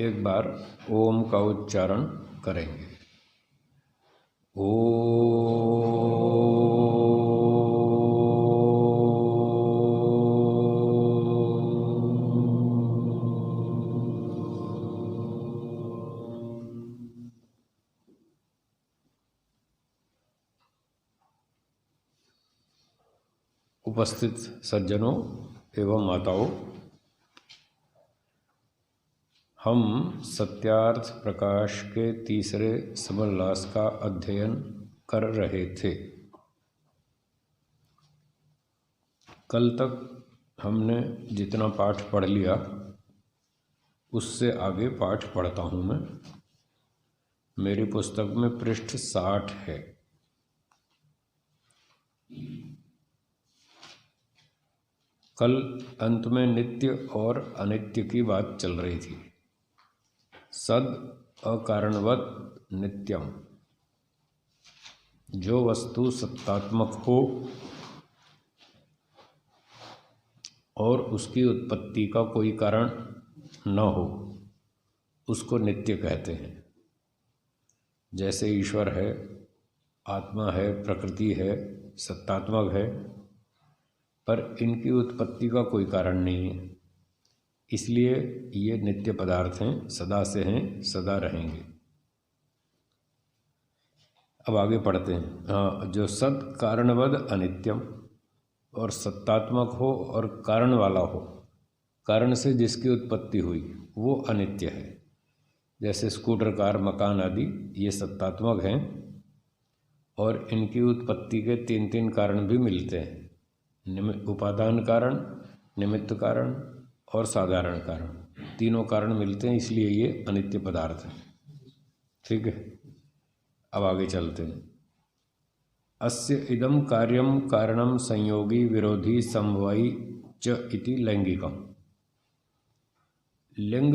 एक बार ओम का उच्चारण करेंगे। ओ उपस्थित सज्जनों एवं माताओं, हम सत्यार्थ प्रकाश के तीसरे समोल्लास का अध्ययन कर रहे थे। कल तक हमने जितना पाठ पढ़ लिया उससे आगे पाठ पढ़ता हूँ मैं। मेरी पुस्तक में पृष्ठ 60 है। कल अंत में नित्य और अनित्य की बात चल रही थी। सद अकारणवत नित्यम, जो वस्तु सत्तात्मक हो और उसकी उत्पत्ति का कोई कारण न हो, उसको नित्य कहते हैं। जैसे ईश्वर है, आत्मा है, प्रकृति है, सत्तात्मक है, पर इनकी उत्पत्ति का कोई कारण नहीं है, इसलिए ये नित्य पदार्थ हैं, सदा से हैं, सदा रहेंगे। अब आगे पढ़ते हैं। हाँ, जो सत कारणवद अनित्यम, और सत्तात्मक हो और कारण वाला हो, कारण से जिसकी उत्पत्ति हुई वो अनित्य है। जैसे स्कूटर, कार, मकान आदि ये सत्तात्मक हैं और इनकी उत्पत्ति के 3 कारण भी मिलते हैं। उपादान कारण, निमित्त कारण और साधारण कारण, तीनों कारण मिलते हैं, इसलिए ये अनित्य पदार्थ है। ठीक है, अब आगे चलते हैं। अस्य इदं कार्यम कारणम संयोगी विरोधी समवायी च इति लैंगिकम। लिंग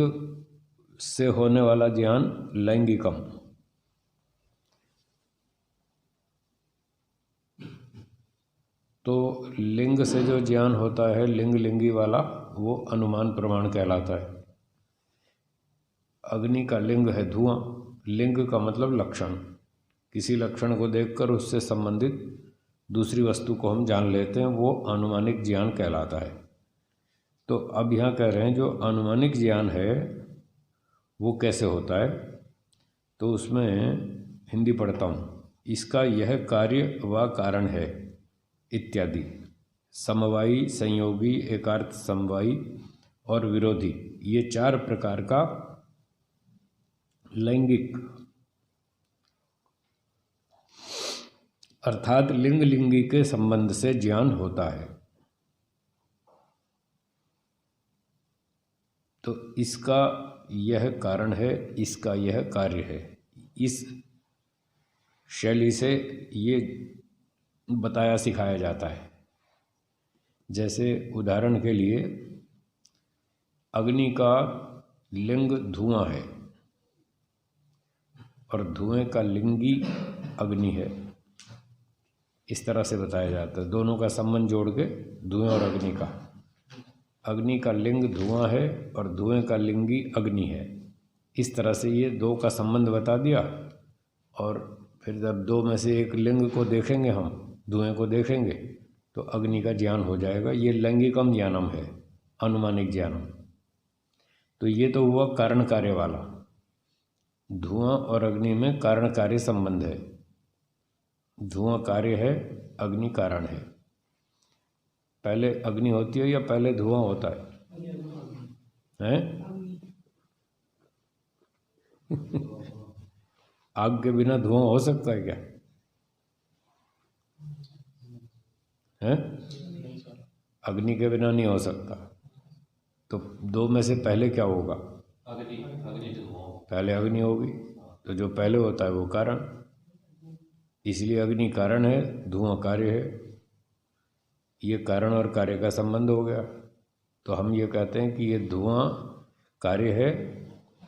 से होने वाला ज्ञान लैंगिकम। तो लिंग से जो ज्ञान होता है, लिंग लिंगी वाला, वो अनुमान प्रमाण कहलाता है। अग्नि का लिंग है धुआं। लिंग का मतलब लक्षण। किसी लक्षण को देखकर उससे संबंधित दूसरी वस्तु को हम जान लेते हैं, वो अनुमानिक ज्ञान कहलाता है। तो अब यहाँ कह रहे हैं जो अनुमानिक ज्ञान है वो कैसे होता है, तो उसमें हिंदी पढ़ता हूँ। इसका यह कार्य व कारण है इत्यादि, समवायी, संयोगी, एकार्थ समवायी और विरोधी, ये 4 प्रकार का लैंगिक अर्थात लिंग लिंगी के संबंध से ज्ञान होता है। तो इसका यह कारण है, इसका यह कार्य है। इस शैली से ये बताया सिखाया जाता है। जैसे उदाहरण के लिए, अग्नि का लिंग धुआं है और धुएं का लिंगी अग्नि है। इस तरह से बताया जाता है, दोनों का संबंध जोड़ के, धुएं और अग्नि का। अग्नि का लिंग धुआं है और धुएं का लिंगी अग्नि है। इस तरह से ये 2 का संबंध बता दिया। और फिर जब 2 में से एक लिंग को देखेंगे, हम धुएं को देखेंगे, तो अग्नि का ज्ञान हो जाएगा। ये लैंगिकम ज्ञानम है, अनुमानिक ज्ञानम। तो ये तो हुआ कारण कार्य वाला। धुआं और अग्नि में कारण कार्य संबंध है। धुआं कार्य है, अग्नि कारण है। पहले अग्नि होती है या पहले धुआं होता है? हैं? आग के बिना धुआं हो सकता है क्या? हैं? अग्नि के बिना नहीं हो सकता। तो 2 में से पहले क्या होगा? अग्नि। पहले अग्नि होगी, तो जो पहले होता है वो कारण। इसलिए अग्नि कारण है, धुआं कार्य है। ये कारण और कार्य का संबंध हो गया। तो हम ये कहते हैं कि ये धुआं कार्य है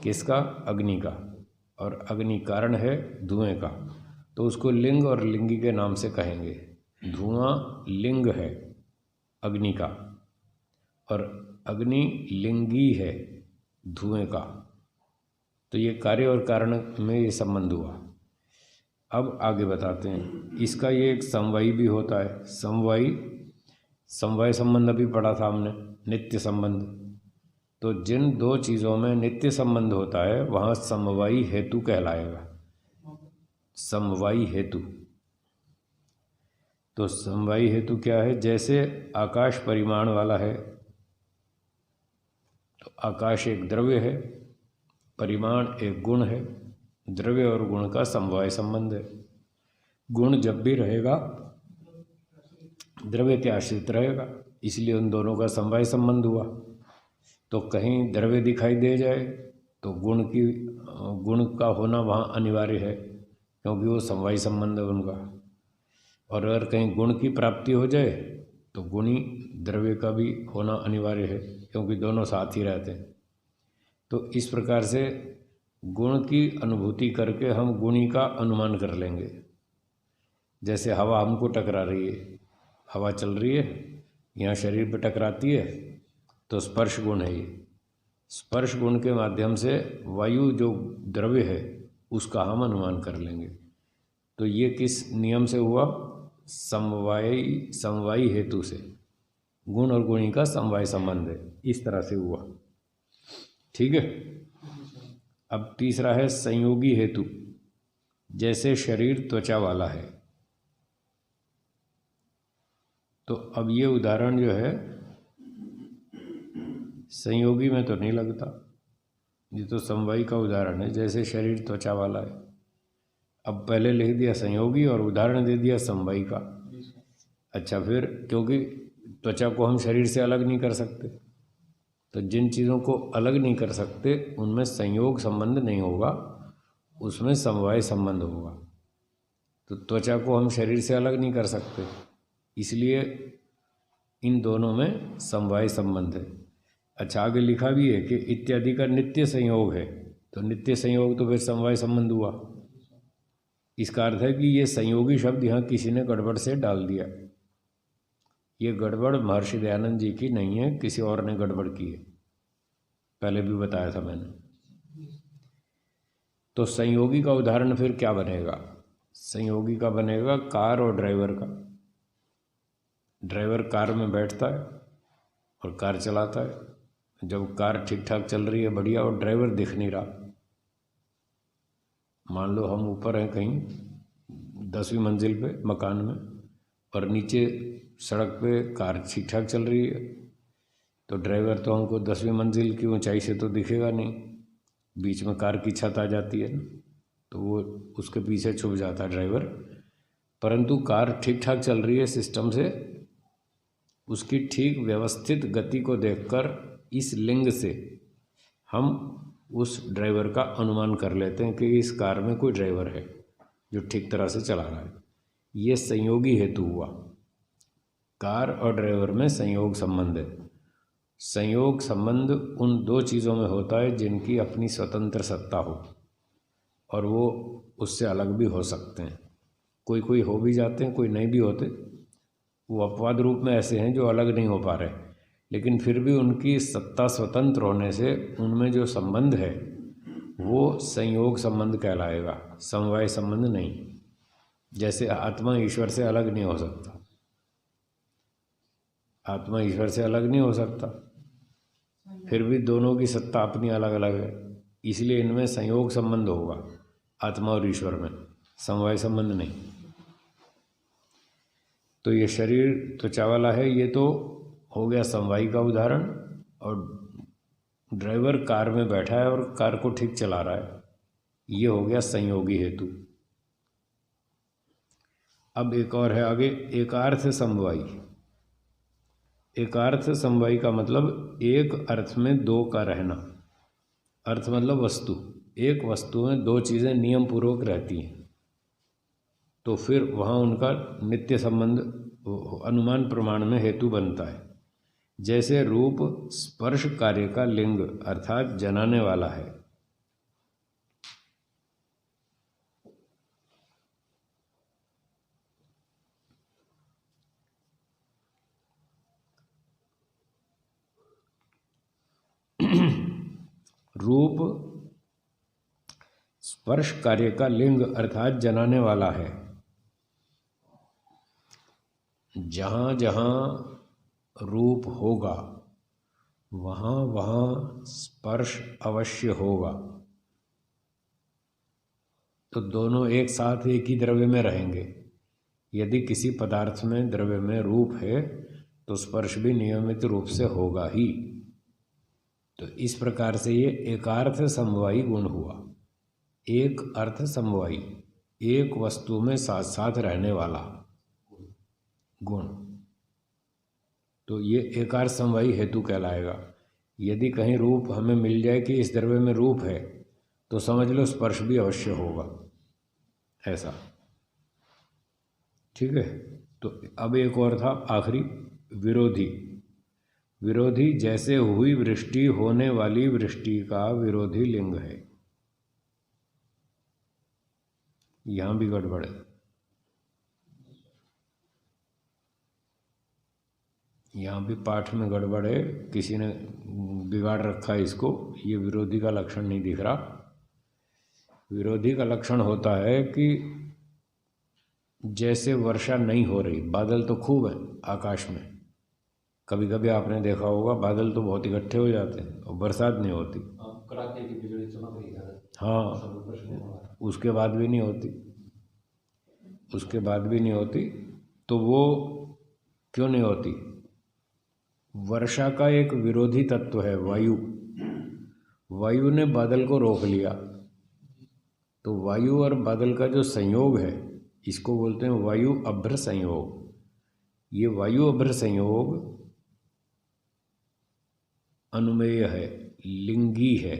किसका? अग्नि का, और अग्नि कारण है धुएं का। तो उसको लिंग और लिंगी के नाम से कहेंगे। धुआं लिंग है अग्नि का, और अग्नि लिंगी है धुएं का। तो ये कार्य और कारण में ये संबंध हुआ। अब आगे बताते हैं, इसका ये एक समवायी भी होता है। समवाय संबंध अभी पढ़ा था हमने, नित्य संबंध। तो जिन दो चीज़ों में नित्य संबंध होता है वहाँ समवायी हेतु कहलाएगा, समवायी हेतु। तो समवायी हेतु क्या है? जैसे आकाश परिमाण वाला है, तो आकाश एक द्रव्य है, परिमाण एक गुण है। द्रव्य और गुण का समवाय संबंध है। गुण जब भी रहेगा द्रव्य के आश्रित रहेगा, इसलिए उन दोनों का समवाय संबंध हुआ। तो कहीं द्रव्य दिखाई दे जाए तो गुण का होना वहाँ अनिवार्य है, क्योंकि वो समवाय संबंध है उनका। और अगर कहीं गुण की प्राप्ति हो जाए तो गुणी द्रव्य का भी होना अनिवार्य है, क्योंकि दोनों साथ ही रहते हैं। तो इस प्रकार से गुण की अनुभूति करके हम गुणी का अनुमान कर लेंगे। जैसे हवा हमको टकरा रही है, हवा चल रही है, यहाँ शरीर पे टकराती है, तो स्पर्श गुण है ये। स्पर्श गुण के माध्यम से वायु जो द्रव्य है उसका हम अनुमान कर लेंगे। तो ये किस नियम से हुआ? समवायी हेतु से। गुण और गुणी का समवाय संबंध है, इस तरह से हुआ। ठीक है। अब तीसरा है संयोगी हेतु। जैसे शरीर त्वचा वाला है, तो अब ये उदाहरण जो है संयोगी में तो नहीं लगता, ये तो समवायी का उदाहरण है। जैसे शरीर त्वचा वाला है, अब पहले लिख दिया संयोगी और उदाहरण दे दिया समवायी का। अच्छा, फिर क्योंकि त्वचा को हम शरीर से अलग नहीं कर सकते, तो जिन चीज़ों को अलग नहीं कर सकते उनमें संयोग संबंध नहीं होगा, उसमें समवाय संबंध होगा। तो त्वचा को हम शरीर से अलग नहीं कर सकते, इसलिए इन दोनों में समवाय संबंध है। अच्छा, आगे लिखा भी है कि इत्यादि का नित्य संयोग है, तो नित्य संयोग तो फिर समवाय संबंध हुआ। इसका अर्थ है कि ये संयोगी शब्द यहाँ किसी ने गड़बड़ से डाल दिया। ये गड़बड़ महर्षि दयानंद जी की नहीं है, किसी और ने गड़बड़ की है, पहले भी बताया था मैंने। तो संयोगी का उदाहरण फिर क्या बनेगा? संयोगी का बनेगा कार और ड्राइवर का। ड्राइवर कार में बैठता है और कार चलाता है। जब कार ठीक ठाक चल रही है, बढ़िया, और ड्राइवर दिख नहीं रहा, मान लो हम ऊपर हैं कहीं 10वीं मंजिल पे मकान में, और नीचे सड़क पे कार ठीक ठाक चल रही है, तो ड्राइवर तो हमको 10वीं मंजिल की ऊंचाई से तो दिखेगा नहीं, बीच में कार की छत आ जाती है, तो वो उसके पीछे छुप जाता है ड्राइवर। परंतु कार ठीक ठाक चल रही है सिस्टम से, उसकी ठीक व्यवस्थित गति को देखकर इस लिंग से हम उस ड्राइवर का अनुमान कर लेते हैं कि इस कार में कोई ड्राइवर है जो ठीक तरह से चला रहा है। ये संयोगी हेतु हुआ। कार और ड्राइवर में संयोग संबंध है। संयोग संबंध उन दो चीज़ों में होता है जिनकी अपनी स्वतंत्र सत्ता हो, और वो उससे अलग भी हो सकते हैं। कोई कोई हो भी जाते हैं, कोई नहीं भी होते। वो अपवाद रूप में ऐसे हैं जो अलग नहीं हो पा रहे, लेकिन फिर भी उनकी सत्ता स्वतंत्र होने से उनमें जो संबंध है वो संयोग संबंध कहलाएगा, समवाय संबंध नहीं। जैसे आत्मा ईश्वर से अलग नहीं हो सकता, आत्मा ईश्वर से अलग नहीं हो सकता, फिर भी दोनों की सत्ता अपनी अलग अलग है, इसलिए इनमें संयोग संबंध होगा, आत्मा और ईश्वर में, समवाय संबंध नहीं। तो ये शरीर त्वचा वाला है, ये तो हो गया समवायी का उदाहरण। और ड्राइवर कार में बैठा है और कार को ठीक चला रहा है, ये हो गया संयोगी हेतु। अब एक और है आगे, एकार्थ समवायी। एकार्थ समवायी का मतलब एक अर्थ में दो का रहना। अर्थ मतलब वस्तु, एक वस्तु में दो चीज़ें नियम पूर्वक रहती हैं, तो फिर वहाँ उनका नित्य संबंध अनुमान प्रमाण में हेतु बनता है। जैसे रूप स्पर्श कार्य का लिंग अर्थात जनाने वाला है। रूप स्पर्श कार्य का लिंग अर्थात जनाने वाला है। जहाँ जहाँ रूप होगा वहाँ वहाँ स्पर्श अवश्य होगा। तो दोनों एक साथ एक ही द्रव्य में रहेंगे। यदि किसी पदार्थ में द्रव्य में रूप है तो स्पर्श भी नियमित रूप से होगा ही। तो इस प्रकार से ये एकार्थ समवायी गुण हुआ। एक अर्थ समवायी, एक वस्तु में साथ साथ रहने वाला गुण, तो ये एकार्थ समवायी हेतु कहलाएगा। यदि कहीं रूप हमें मिल जाए कि इस द्रव्य में रूप है तो समझ लो स्पर्श भी अवश्य होगा, ऐसा। ठीक है। तो अब एक और था आखिरी, विरोधी। विरोधी जैसे हुई वृष्टि होने वाली वृष्टि का विरोधी लिंग है। यहां भी गड़बड़ है, यहाँ भी पाठ में गड़बड़ है, किसी ने बिगाड़ रखा है इसको। ये विरोधी का लक्षण नहीं दिख रहा। विरोधी का लक्षण होता है कि जैसे वर्षा नहीं हो रही, बादल तो खूब है आकाश में, कभी कभी आपने देखा होगा बादल तो बहुत इकट्ठे हो जाते हैं और बरसात नहीं होती। कड़ाके की बिजली चमक रही है। हाँ, उसके बाद भी नहीं होती, उसके बाद भी नहीं होती। तो वो क्यों नहीं होती? वर्षा का एक विरोधी तत्व है वायु। वायु ने बादल को रोक लिया। तो वायु और बादल का जो संयोग है इसको बोलते हैं वायु अभ्र संयोग। ये वायु अभ्र संयोग अनुमेय है, लिंगी है,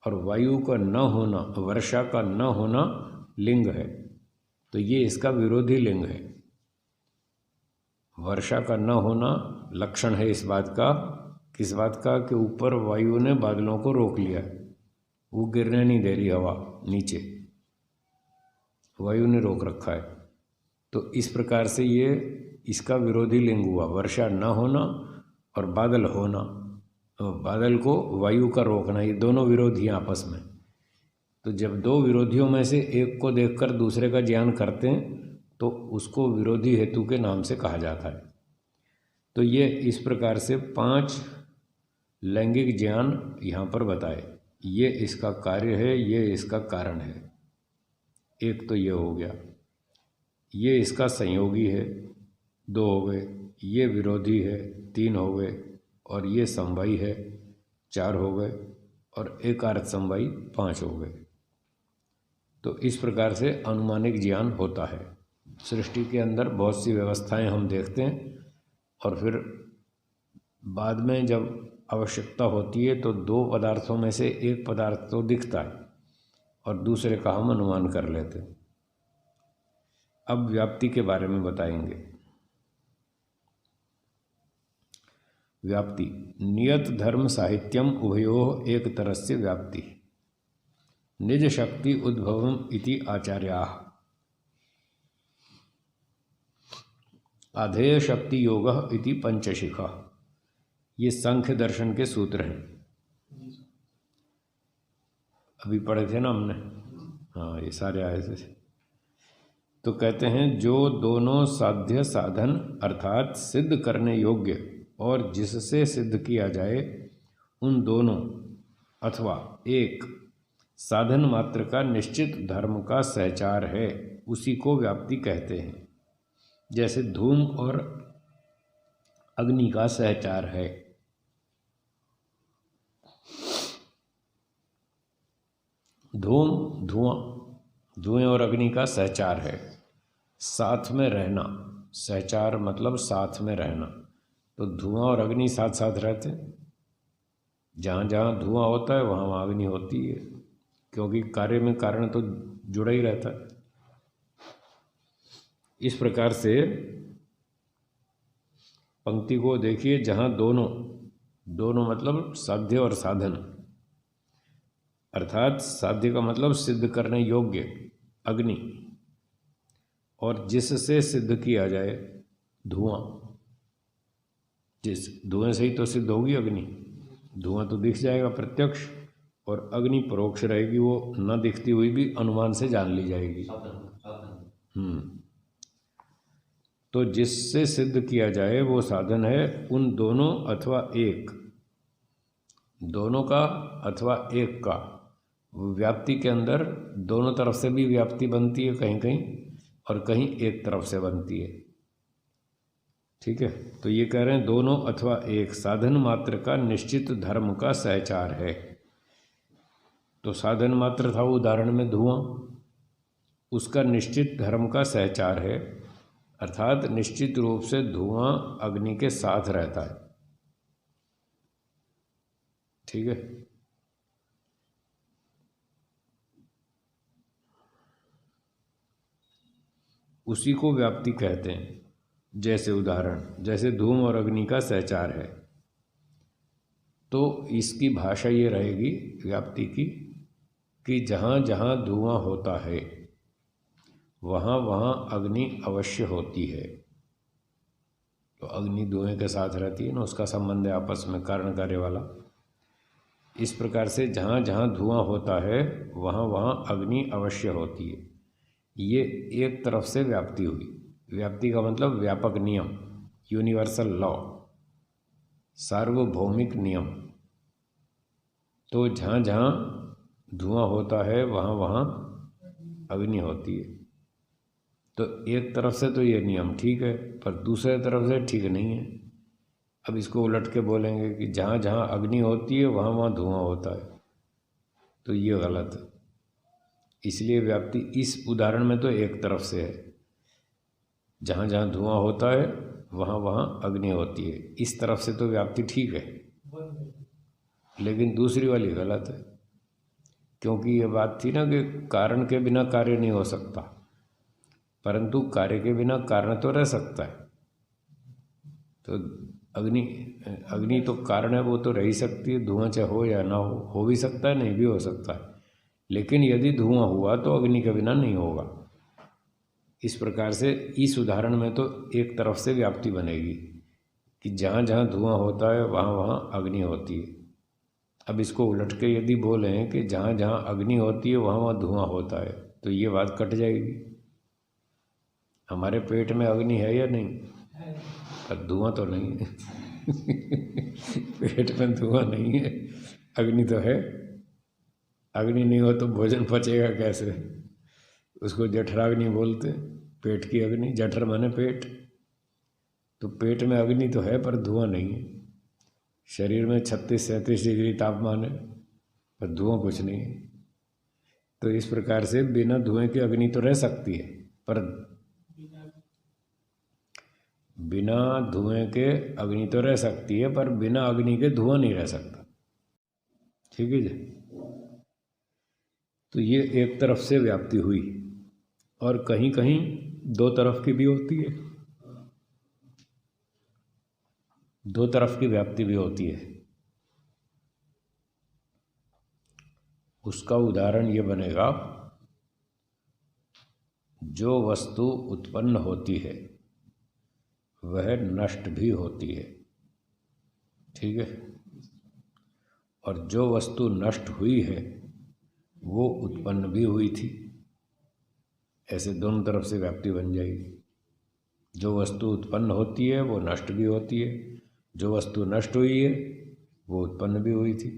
और वायु का न होना, वर्षा का न होना लिंग है। तो ये इसका विरोधी लिंग है। वर्षा का न होना लक्षण है इस बात का, किस बात का? कि ऊपर वायु ने बादलों को रोक लिया, वो गिरने नहीं दे रही हवा नीचे, वायु ने रोक रखा है। तो इस प्रकार से ये इसका विरोधी लिंग हुआ, वर्षा न होना और बादल होना। तो बादल को वायु का रोकना, ये दोनों विरोधी हैं आपस में। तो जब दो विरोधियों में से एक को देखकर दूसरे का ज्ञान करते हैं तो उसको विरोधी हेतु के नाम से कहा जाता है। तो ये इस प्रकार से 5 लैंगिक ज्ञान यहाँ पर बताए। ये इसका कार्य है, ये इसका कारण है। एक तो ये हो गया, ये इसका संयोगी है, 2 हो गए। ये विरोधी है, 3 हो गए। और ये समवायी है, 4 हो गए। और एकार्थ समवायी 5 हो गए। तो इस प्रकार से अनुमानिक ज्ञान होता है। सृष्टि के अंदर बहुत सी व्यवस्थाएं हम देखते हैं और फिर बाद में जब आवश्यकता होती है तो 2 पदार्थों में से एक पदार्थ तो दिखता है और दूसरे का हम अनुमान कर लेते हैं। अब व्याप्ति के बारे में बताएंगे। व्याप्ति नियत धर्म साहित्यम उभयोः एक तरस्य व्याप्ति निज शक्ति उद्भवम इति आचार्याः आधेय शक्ति योगः इति पंचशिखा। ये सांख्य दर्शन के सूत्र हैं, अभी पढ़े थे ना हमने। हाँ, ये सारे आए थे। तो कहते हैं जो दोनों साध्य साधन अर्थात सिद्ध करने योग्य और जिससे सिद्ध किया जाए उन दोनों अथवा एक साधन मात्र का निश्चित धर्म का सहचार है, उसी को व्याप्ति कहते हैं। जैसे धूम और अग्नि का सहचार है। धूम धुआं, धुएं और अग्नि का सहचार है, साथ में रहना। सहचार मतलब साथ में रहना। तो धुआं और अग्नि साथ साथ रहते हैं। जहाँ जहाँ धुआं होता है वहाँ वहाँ अग्नि होती है, क्योंकि कार्य में कारण तो जुड़ा ही रहता है। इस प्रकार से पंक्ति को देखिए, जहाँ दोनों मतलब साध्य और साधन, अर्थात साध्य का मतलब सिद्ध करने योग्य अग्नि, और जिससे सिद्ध किया जाए धुआं। जिस धुएं से ही तो सिद्ध होगी अग्नि, धुआं तो दिख जाएगा प्रत्यक्ष, और अग्नि परोक्ष रहेगी, वो न दिखती हुई भी अनुमान से जान ली जाएगी। साधन साधन तो जिससे सिद्ध किया जाए वो साधन है उन दोनों अथवा एक, दोनों का अथवा एक का। व्याप्ति के अंदर दोनों तरफ से भी व्याप्ति बनती है कहीं कहीं, और कहीं एक तरफ से बनती है। ठीक है, तो ये कह रहे हैं दोनों अथवा एक साधन मात्र का निश्चित धर्म का सहचार है। तो साधन मात्र था उदाहरण में धुआं, उसका निश्चित धर्म का सहचार है, अर्थात निश्चित रूप से धुआं अग्नि के साथ रहता है। ठीक है, उसी को व्याप्ति कहते हैं। जैसे उदाहरण, जैसे धूम और अग्नि का सहचार है, तो इसकी भाषा ये रहेगी व्याप्ति की कि जहाँ जहाँ धुआं होता है वहाँ वहाँ अग्नि अवश्य होती है। तो अग्नि धुएं के साथ रहती है ना, उसका संबंध है आपस में कारण कार्य वाला। इस प्रकार से जहाँ जहाँ धुआं होता है वहाँ वहाँ अग्नि अवश्य होती है। ये एक तरफ से व्याप्ति हुई। व्याप्ति का मतलब व्यापक नियम, यूनिवर्सल लॉ, सार्वभौमिक नियम। तो जहाँ जहाँ धुआं होता है वहाँ वहाँ अग्नि होती है। तो एक तरफ से तो ये नियम ठीक है, पर दूसरे तरफ से ठीक नहीं है। अब इसको उलट के बोलेंगे कि जहाँ जहाँ अग्नि होती है वहाँ वहाँ धुआं होता है, तो ये गलत है। इसलिए व्याप्ति इस उदाहरण में तो एक तरफ से है, जहाँ जहाँ धुआं होता है वहाँ वहाँ अग्नि होती है। इस तरफ से तो व्याप्ति ठीक है, लेकिन दूसरी वाली गलत है, क्योंकि ये बात थी ना कि कारण के बिना कार्य नहीं हो सकता, परंतु कार्य के बिना कारण तो रह सकता है। तो अग्नि तो कारण है, वो तो रह ही सकती है, धुआं चाहे हो या ना हो भी सकता है, नहीं भी हो सकता है। लेकिन यदि धुआं हुआ तो अग्नि के बिना नहीं होगा। इस प्रकार से इस उदाहरण में तो एक तरफ से व्याप्ति बनेगी कि जहाँ जहाँ धुआं होता है वहाँ वहाँ अग्नि होती है। अब इसको उलट के यदि बोलें कि जहाँ जहाँ अग्नि होती है वहाँ वहाँ धुआं होता है, तो ये बात कट जाएगी। हमारे पेट में अग्नि है या नहीं? पर धुआं तो नहीं है। पेट में धुआं नहीं है, अग्नि तो है। अग्नि नहीं हो तो भोजन पचेगा कैसे? उसको जठराग्नि बोलते, पेट की अग्नि। जठर माने पेट। तो पेट में अग्नि तो है पर धुआं नहीं है। शरीर में 36-37 डिग्री तापमान है पर धुआं कुछ नहीं है। तो इस प्रकार से बिना धुएं की अग्नि तो रह सकती है, पर बिना धुएं के अग्नि तो रह सकती है, पर बिना अग्नि के धुआं नहीं रह सकता। ठीक है जी। तो ये एक तरफ से व्याप्ति हुई, और कहीं कहीं दो तरफ की भी होती है, दो तरफ की व्याप्ति भी होती है। उसका उदाहरण ये बनेगा, जो वस्तु उत्पन्न होती है वह नष्ट भी होती है। ठीक है, और जो वस्तु नष्ट हुई है वो उत्पन्न भी हुई थी। ऐसे दोनों तरफ से व्याप्ति बन जाएगी। जो वस्तु उत्पन्न होती है वो नष्ट भी होती है, जो वस्तु नष्ट हुई है वो उत्पन्न भी हुई थी।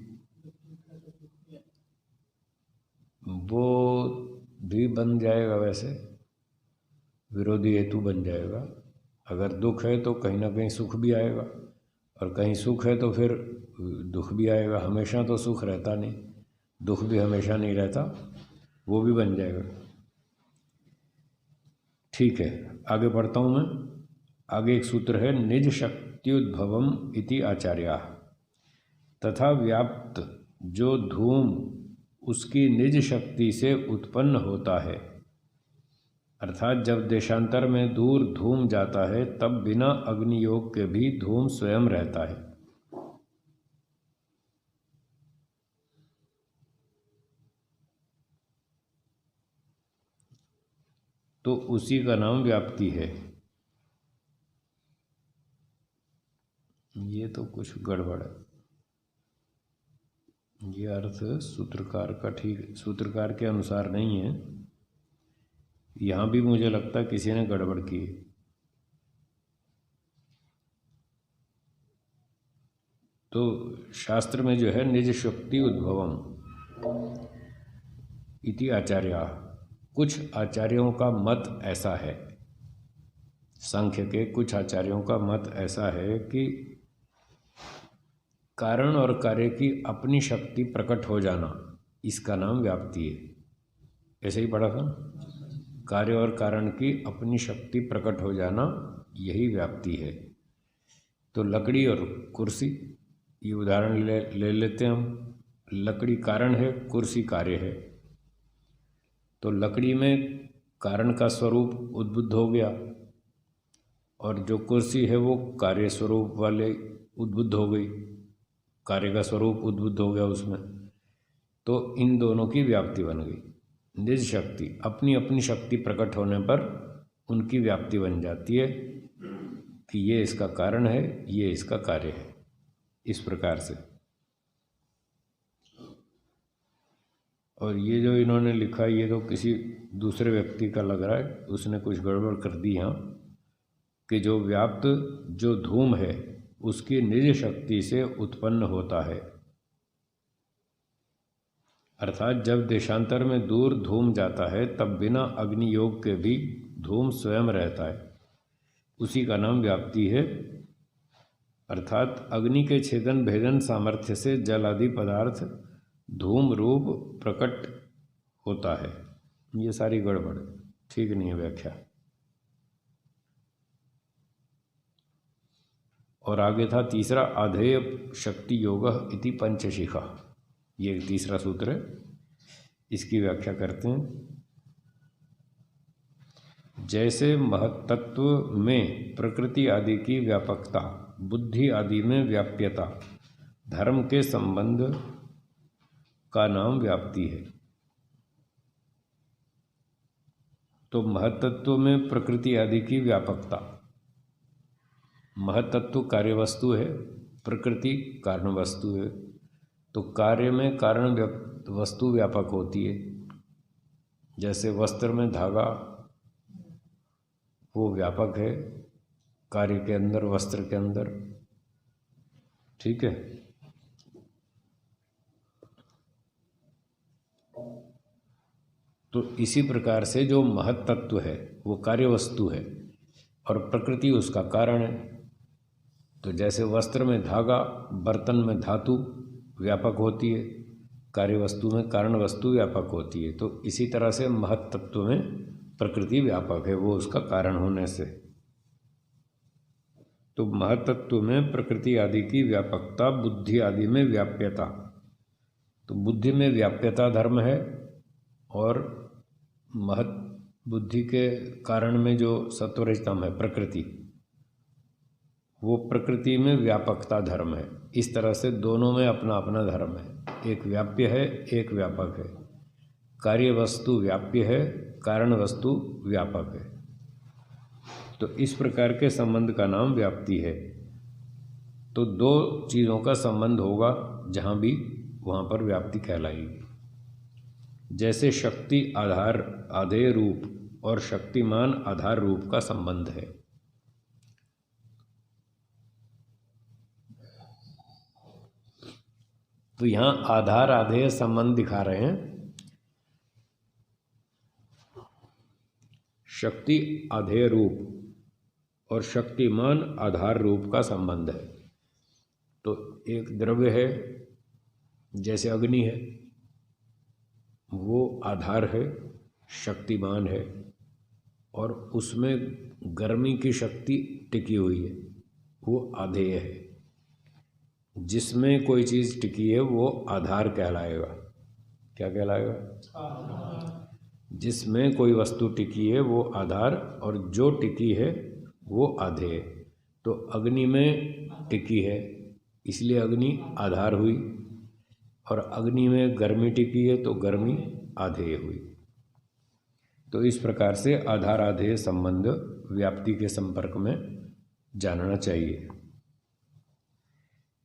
वो भी बन जाएगा, वैसे विरोधी हेतु बन जाएगा। अगर दुख है तो कहीं ना कहीं सुख भी आएगा, और कहीं सुख है तो फिर दुख भी आएगा। हमेशा तो सुख रहता नहीं, दुख भी हमेशा नहीं रहता, वो भी बन जाएगा। ठीक है, आगे बढ़ता हूँ मैं। आगे एक सूत्र है, निज शक्त्युद्भवम इति आचार्या। तथा व्याप्त जो धूम उसकी निज शक्ति से उत्पन्न होता है, अर्थात जब देशांतर में दूर धूम जाता है तब बिना अग्नियोग के भी धूम स्वयं रहता है। तो उसी का नाम व्याप्ति है। ये तो कुछ गड़बड़ है, ये अर्थ सूत्रकार का ठीक, सूत्रकार के अनुसार नहीं है। यहाँ भी मुझे लगता है किसी ने गड़बड़ की है। तो शास्त्र में जो है निज शक्ति उद्भवम इति आचार्या, कुछ आचार्यों का मत ऐसा है, सांख्य के कुछ आचार्यों का मत ऐसा है कि कारण और कार्य की अपनी शक्ति प्रकट हो जाना, इसका नाम व्याप्ति है। ऐसे ही पढ़ा था, कार्य और कारण की अपनी शक्ति प्रकट हो जाना यही व्याप्ति है। तो लकड़ी और कुर्सी, ये उदाहरण ले लेते हैं हम। लकड़ी कारण है, कुर्सी कार्य है। तो लकड़ी में कारण का स्वरूप उद्बुद्ध हो गया और जो कुर्सी है वो कार्य स्वरूप वाले उद्बुद्ध हो गई, कार्य का स्वरूप उद्बुद्ध हो गया उसमें। तो इन दोनों की व्याप्ति बन गई। निज शक्ति, अपनी अपनी शक्ति प्रकट होने पर उनकी व्याप्ति बन जाती है कि ये इसका कारण है, ये इसका कार्य है। इस प्रकार से। और ये जो इन्होंने लिखा, ये तो किसी दूसरे व्यक्ति का लग रहा है, उसने कुछ गड़बड़ कर दी यहाँ कि जो व्याप्त जो धूम है उसकी निज शक्ति से उत्पन्न होता है। अर्थात जब देशांतर में दूर धूम जाता है तब बिना अग्नि योग के भी धूम स्वयं रहता है, उसी का नाम व्याप्ति है। अर्थात अग्नि के छेदन भेदन सामर्थ्य से जल आदि पदार्थ धूम रूप प्रकट होता है। ये सारी गड़बड़, ठीक नहीं है व्याख्या। और आगे था तीसरा, आधेय शक्ति योग इति पंचशिखा, ये तीसरा सूत्र है, इसकी व्याख्या करते हैं। जैसे महत्तत्व में प्रकृति आदि की व्यापकता, बुद्धि आदि में व्याप्यता, धर्म के संबंध का नाम व्याप्ति है। तो महत्तत्व में प्रकृति आदि की व्यापकता, महत्तत्व कार्य वस्तु है, प्रकृति कारण वस्तु है। तो कार्य में कारण वस्तु व्यापक होती है। जैसे वस्त्र में धागा, वो व्यापक है कार्य के अंदर, वस्त्र के अंदर, ठीक है। तो इसी प्रकार से जो महत् तत्व है वो कार्य वस्तु है और प्रकृति उसका कारण है। तो जैसे वस्त्र में धागा, बर्तन में धातु व्यापक होती है, कार्य वस्तु में कारण वस्तु व्यापक होती है। तो इसी तरह से महत् तत्व में प्रकृति व्यापक है, वो उसका कारण होने से। तो महत् तत्व में प्रकृति आदि की व्यापकता, बुद्धि आदि में व्याप्यता। तो बुद्धि में व्याप्यता धर्म है और महत् बुद्धि के कारण में जो सत्वरजतम है प्रकृति, वो प्रकृति में व्यापकता धर्म है। इस तरह से दोनों में अपना अपना धर्म है, एक व्याप्य है, एक व्यापक है। कार्य वस्तु व्याप्य है, कारण वस्तु व्यापक है। तो इस प्रकार के संबंध का नाम व्याप्ति है। तो दो चीज़ों का संबंध होगा जहाँ भी, वहाँ पर व्याप्ति कहलाएगी। जैसे शक्ति आधार आधेय रूप और शक्तिमान आधार रूप का संबंध है। तो यहाँ आधार आधेय संबंध दिखा रहे हैं। शक्ति आधेय रूप और शक्तिमान आधार रूप का संबंध है। तो एक द्रव्य है, जैसे अग्नि है, वो आधार है, शक्तिमान है, और उसमें गर्मी की शक्ति टिकी हुई है, वो आधेय है। जिसमें कोई चीज़ टिकी है वो आधार कहलाएगा। क्या कहलाएगा? जिसमें कोई वस्तु टिकी है वो आधार, और जो टिकी है वो आधेय। तो अग्नि में टिकी है इसलिए अग्नि आधार हुई, और अग्नि में गर्मी टिकी है तो गर्मी आधेय हुई। तो इस प्रकार से आधार आधेय संबंध व्याप्ति के संपर्क में जानना चाहिए।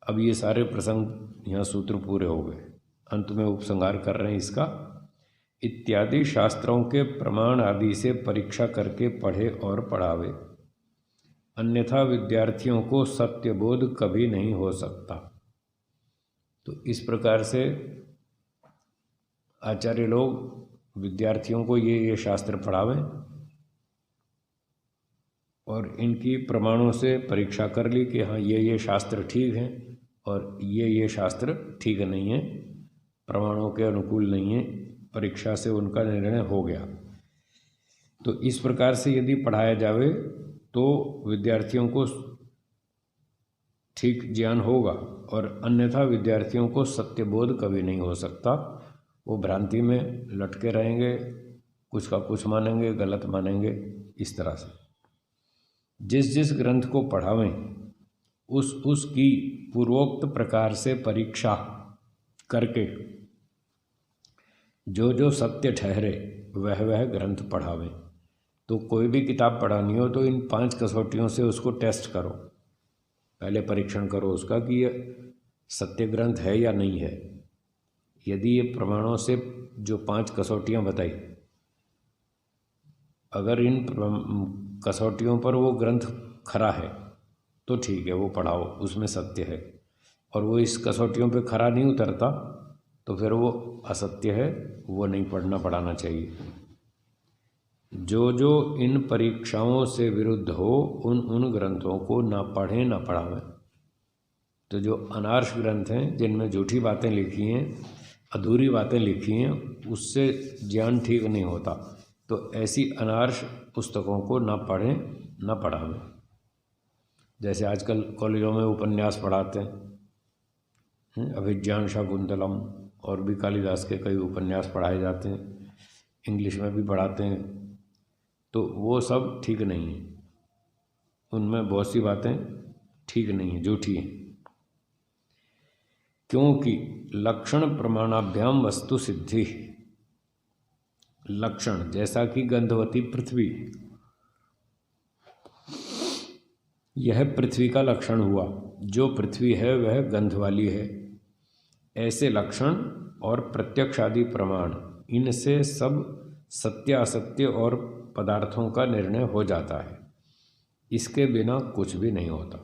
अब ये सारे प्रसंग, यहाँ सूत्र पूरे हो गए। अंत में उपसंहार कर रहे हैं इसका, इत्यादि शास्त्रों के प्रमाण आदि से परीक्षा करके पढ़े और पढ़ावे, अन्यथा विद्यार्थियों को सत्यबोध कभी नहीं हो सकता। तो इस प्रकार से आचार्य लोग विद्यार्थियों को ये शास्त्र पढ़ावें और इनकी प्रमाणों से परीक्षा कर ली कि हाँ ये शास्त्र ठीक हैं और ये शास्त्र ठीक नहीं है, प्रमाणों के अनुकूल नहीं है, परीक्षा से उनका निर्णय हो गया। तो इस प्रकार से यदि पढ़ाया जावे तो विद्यार्थियों को ठीक ज्ञान होगा और अन्यथा विद्यार्थियों को सत्यबोध कभी नहीं हो सकता। वो भ्रांति में लटके रहेंगे, कुछ का कुछ मानेंगे, गलत मानेंगे। इस तरह से जिस जिस ग्रंथ को पढ़ावें उसकी पूर्वोक्त प्रकार से परीक्षा करके जो जो सत्य ठहरे वह ग्रंथ पढ़ावें। तो कोई भी किताब पढ़ानी हो तो इन 5 कसौटियों से उसको टेस्ट करो, पहले परीक्षण करो उसका कि ये सत्य ग्रंथ है या नहीं है। यदि ये प्रमाणों से जो 5 कसौटियाँ बताई, अगर इन कसौटियों पर वो ग्रंथ खरा है तो ठीक है, वो पढ़ाओ, उसमें सत्य है। और वो इस कसौटियों पे खरा नहीं उतरता तो फिर वो असत्य है, वो नहीं पढ़ाना चाहिए। जो जो इन परीक्षाओं से विरुद्ध हो उन ग्रंथों को ना पढ़ें ना पढ़ावें। तो जो अनार्ष ग्रंथ हैं जिनमें झूठी बातें लिखी हैं, अधूरी बातें लिखी हैं, उससे ज्ञान ठीक नहीं होता। तो ऐसी अनार्ष पुस्तकों को ना पढ़ें ना पढ़ावें। जैसे आजकल कॉलेजों में उपन्यास पढ़ाते हैं, अभिज्ञान शाकुंतलम और भी कालिदास के कई उपन्यास पढ़ाए जाते हैं, इंग्लिश में भी पढ़ाते हैं। तो वो सब ठीक नहीं है, उनमें बहुत सी बातें ठीक नहीं है, झूठी हैं। क्योंकि लक्षण प्रमाणाभ्याम वस्तु सिद्धि, लक्षण जैसा कि गंधवती पृथ्वी, यह पृथ्वी का लक्षण हुआ, जो पृथ्वी है वह गंध वाली है। ऐसे लक्षण और प्रत्यक्ष आदि प्रमाण, इनसे सब सत्य असत्य और पदार्थों का निर्णय हो जाता है, इसके बिना कुछ भी नहीं होता।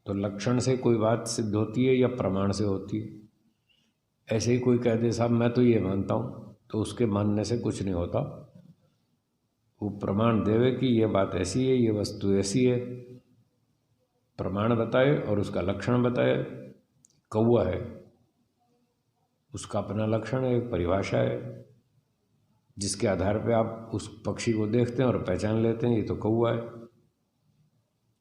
तो लक्षण से कोई बात सिद्ध होती है या प्रमाण से होती है। ऐसे ही कोई कह दे साहब मैं तो ये मानता हूँ, तो उसके मानने से कुछ नहीं होता। वो प्रमाण देवे कि ये बात ऐसी है, ये वस्तु ऐसी है, प्रमाण बताए और उसका लक्षण बताए। कौवा है, उसका अपना लक्षण है, एक परिभाषा है, जिसके आधार पे आप उस पक्षी को देखते हैं और पहचान लेते हैं ये तो कौवा है।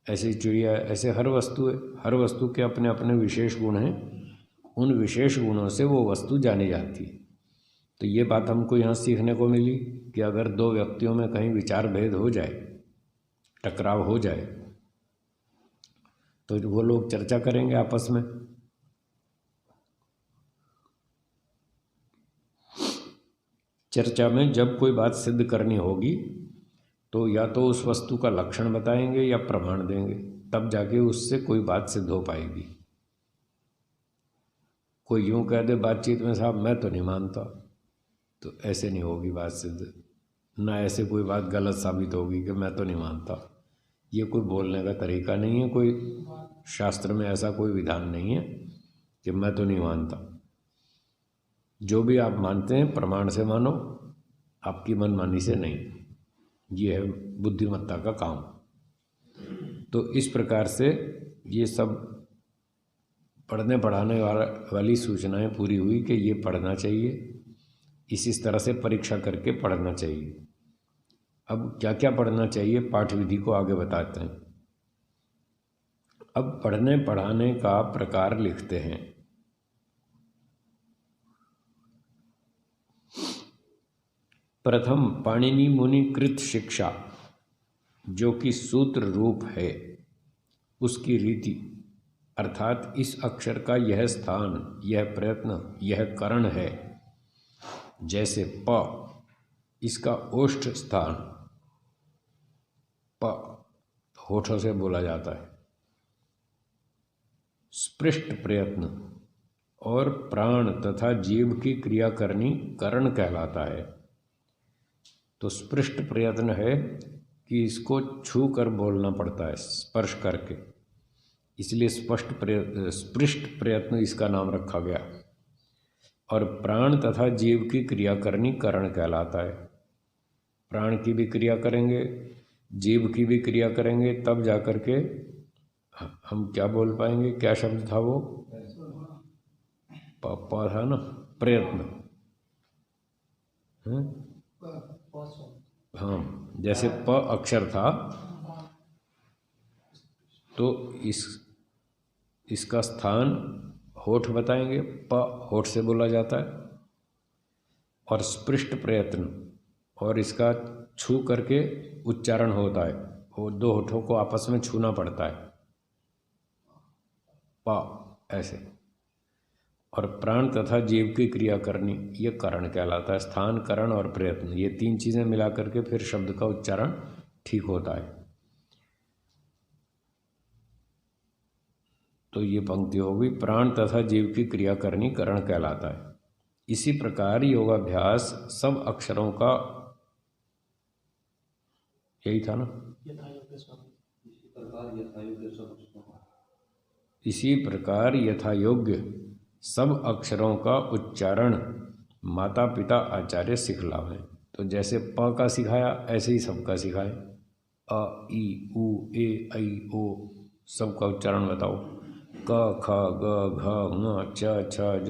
ऐसे ही चिड़िया है, ऐसे हर वस्तु है, हर वस्तु के अपने अपने विशेष गुण हैं, उन विशेष गुणों से वो वस्तु जानी जाती है। तो ये बात हमको यहाँ सीखने को मिली कि अगर दो व्यक्तियों में कहीं विचार भेद हो जाए, टकराव हो जाए, तो वो लोग चर्चा करेंगे आपस में। चर्चा में जब कोई बात सिद्ध करनी होगी तो या तो उस वस्तु का लक्षण बताएंगे या प्रमाण देंगे, तब जाके उससे कोई बात सिद्ध हो पाएगी। कोई यूं कह दे बातचीत में साहब मैं तो नहीं मानता, तो ऐसे नहीं होगी बात सिद्ध। ना ऐसे कोई बात गलत साबित होगी कि मैं तो नहीं मानता। ये कोई बोलने का तरीका नहीं है, कोई शास्त्र में ऐसा कोई विधान नहीं है कि मैं तो नहीं मानता। जो भी आप मानते हैं प्रमाण से मानो, आपकी मनमानी से नहीं। ये है बुद्धिमत्ता का काम। तो इस प्रकार से ये सब पढ़ने पढ़ाने वाली सूचनाएं पूरी हुई कि ये पढ़ना चाहिए, इस तरह से परीक्षा करके पढ़ना चाहिए। अब क्या क्या पढ़ना चाहिए, पाठ विधि को आगे बताते हैं। अब पढ़ने पढ़ाने का प्रकार लिखते हैं। प्रथम पाणिनि मुनि कृत शिक्षा, जो कि सूत्र रूप है, उसकी रीति, अर्थात इस अक्षर का यह स्थान, यह प्रयत्न, यह करण है। जैसे प, इसका ओष्ठ स्थान प होठों से बोला जाता है। स्पृष्ट प्रयत्न और प्राण तथा जीव की क्रिया करनी करण कहलाता है। तो स्पृष्ट प्रयत्न है कि इसको छू कर बोलना पड़ता है, स्पर्श करके, इसलिए स्पृष्ट प्रयत्न इसका नाम रखा गया। और प्राण तथा जीव की क्रिया करनी करण कहलाता है। प्राण की भी क्रिया करेंगे, जीव की भी क्रिया करेंगे, तब जाकर के हम क्या बोल पाएंगे। क्या शब्द था वो? पापा था ना, प्रयत्न। हाँ, जैसे प अक्षर था तो इसका स्थान होठ बताएंगे, प होठ से बोला जाता है। और स्पृष्ट प्रयत्न, और इसका छू करके उच्चारण होता है, वो दो होठों को आपस में छूना पड़ता है, प ऐसे। और प्राण तथा जीव की क्रिया करनी, ये करण कहलाता है। स्थान, करण और प्रयत्न, ये तीन चीज़ें मिला करके फिर शब्द का उच्चारण ठीक होता है। तो ये पंक्ति होगी, प्राण तथा जीव की क्रिया करनी करण कहलाता है। इसी प्रकार योगाभ्यास सब अक्षरों का, यही था ना, इसी प्रकार यथायोग्य सब अक्षरों का उच्चारण माता पिता आचार्य सिखलावें। तो जैसे प का सिखाया ऐसे ही सबका सिखाएं। अ ई उ ए ऐ ओ सबका उच्चारण बताओ। क ख ग घ ङ च छ ज।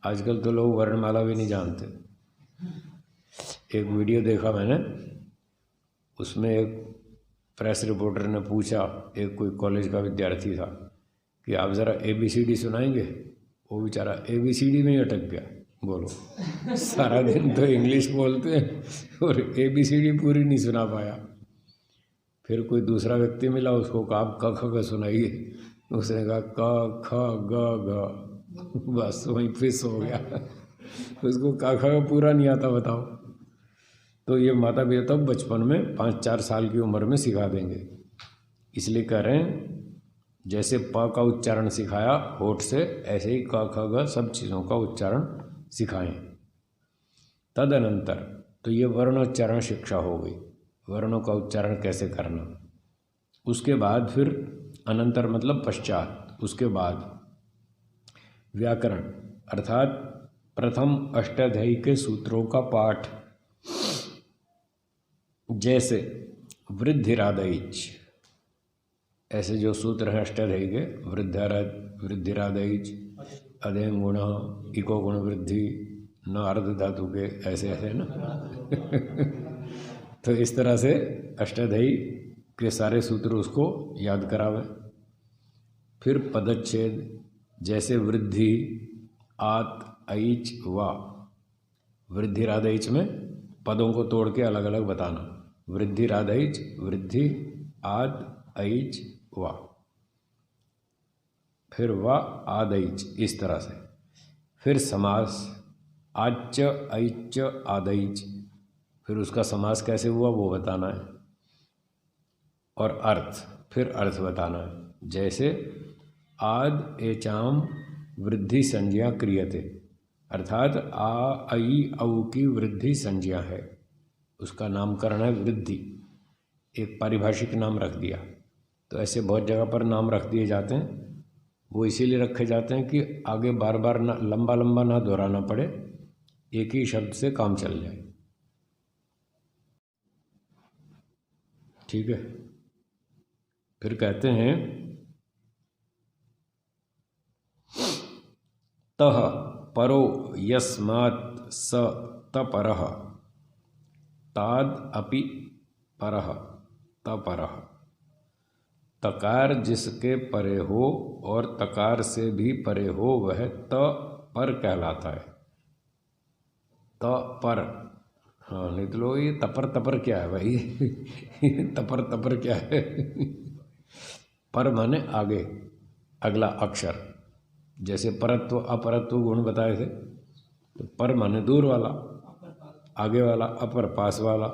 आजकल तो लोग वर्णमाला भी नहीं जानते। एक वीडियो देखा मैंने, उसमें एक प्रेस रिपोर्टर ने पूछा, एक कोई कॉलेज का विद्यार्थी था, कि आप ज़रा ABCD सुनाएंगे। वो बेचारा ABCD में ही अटक गया। बोलो, सारा दिन तो इंग्लिश बोलते हैं और ABCD पूरी नहीं सुना पाया। फिर कोई दूसरा व्यक्ति मिला, उसको कहा आप क ख ग सुनाइए। उसने कहा क ख ग घ, बस वहीं फिस हो गया। उसको क ख ग पूरा नहीं आता, बताओ। तो ये माता पिता तब बचपन में 5-4 साल की उम्र में सिखा देंगे। इसलिए कह रहे हैं, जैसे प का उच्चारण सिखाया होठ से, ऐसे ही क ख ग सब चीज़ों का उच्चारण सिखाएं। तदनंतर, तो ये वर्णोच्चारण शिक्षा हो गई, वर्णों का उच्चारण कैसे करना। उसके बाद फिर अनंतर मतलब पश्चात, उसके बाद व्याकरण, अर्थात प्रथम अष्टाध्यायी के सूत्रों का पाठ। जैसे वृद्धिरादैच, ऐसे जो सूत्र हैं अष्टाध्यायी के, वृद्धिरादैच, अध्ययन गुण, इको गुण वृद्धि, न अर्ध धातु के, ऐसे ऐसे ना। तो इस तरह से अष्टाध्यायी के सारे सूत्र उसको याद करावे। फिर पदच्छेद, जैसे वृद्धि, आत, ऐच, वा। वृद्धिरादैच में पदों को तोड़ के अलग अलग बताना। वृद्धिरादैच, वृद्धि, आद, ऐच, वा। फिर वा, आदैच, इस तरह से। फिर समास, आच, ऐच, आदैच, फिर उसका समास कैसे हुआ वो बताना है। और अर्थ, फिर अर्थ बताना है। जैसे आद एचाम वृद्धि संज्ञा क्रियते, अर्थात आ, ऐ, औ की वृद्धि संज्ञा है, उसका नामकरण है वृद्धि, एक पारिभाषिक नाम रख दिया। तो ऐसे बहुत जगह पर नाम रख दिए जाते हैं, वो इसीलिए रखे जाते हैं कि आगे बार बार ना लंबा लंबा ना दोहराना पड़े, एक ही शब्द से काम चल जाए। ठीक है। फिर कहते हैं तह परो यस्मात् स तपरः, ताद अपि परः, तपरः। तकार जिसके परे हो और तकार से भी परे हो वह त पर कहलाता है। त पर, हाँ, नहीं तो लोग ये तपर तपर क्या है भाई। तपर तपर क्या है। पर माने आगे, अगला अक्षर। जैसे परत्व अपरत्व गुण बताए थे, तो पर माने दूर वाला, आगे वाला, अपर पास वाला।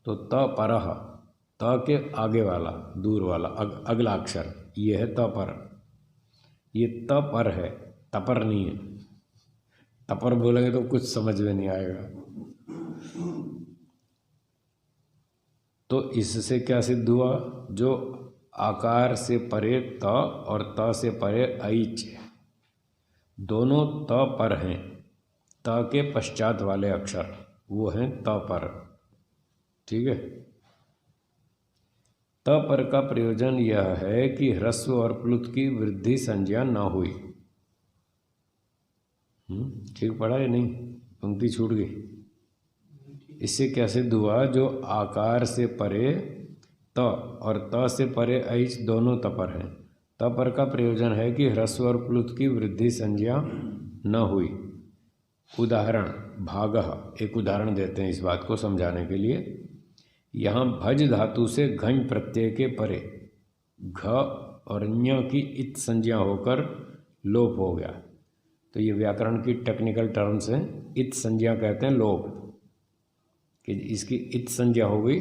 तो त परह, त के आगे वाला, दूर वाला, अगला अक्षर, ये है त पर। ये त पर है, तपर नहीं है। तपर बोलेंगे तो कुछ समझ में नहीं आएगा। तो इससे क्या सिद्ध हुआ, जो आकार से परे त और त से परे ऐच दोनों त पर हैं, त के पश्चात वाले अक्षर वो हैं त पर। ठीक है। त पर का प्रयोजन यह है कि ह्रस्व और प्लुत की वृद्धि संज्ञा न हुई। ठीक पढ़ा या नहीं, पंक्ति छूट गई। इससे क्या सिद्ध हुआ, जो आकार से परे त और त से परे ऐच दोनों तपर हैं। तपर का प्रयोजन है कि ह्रस्व और प्लुत की वृद्धि संज्ञा न हुई। उदाहरण भागः, एक उदाहरण देते हैं इस बात को समझाने के लिए। यहाँ भज धातु से घञ प्रत्यय के परे घ और ञ की इत संज्ञा होकर लोप हो गया। तो ये व्याकरण की टेक्निकल टर्म्स हैं। इत संज्ञा कहते हैं लोप, कि इसकी इत संज्ञा हो गई,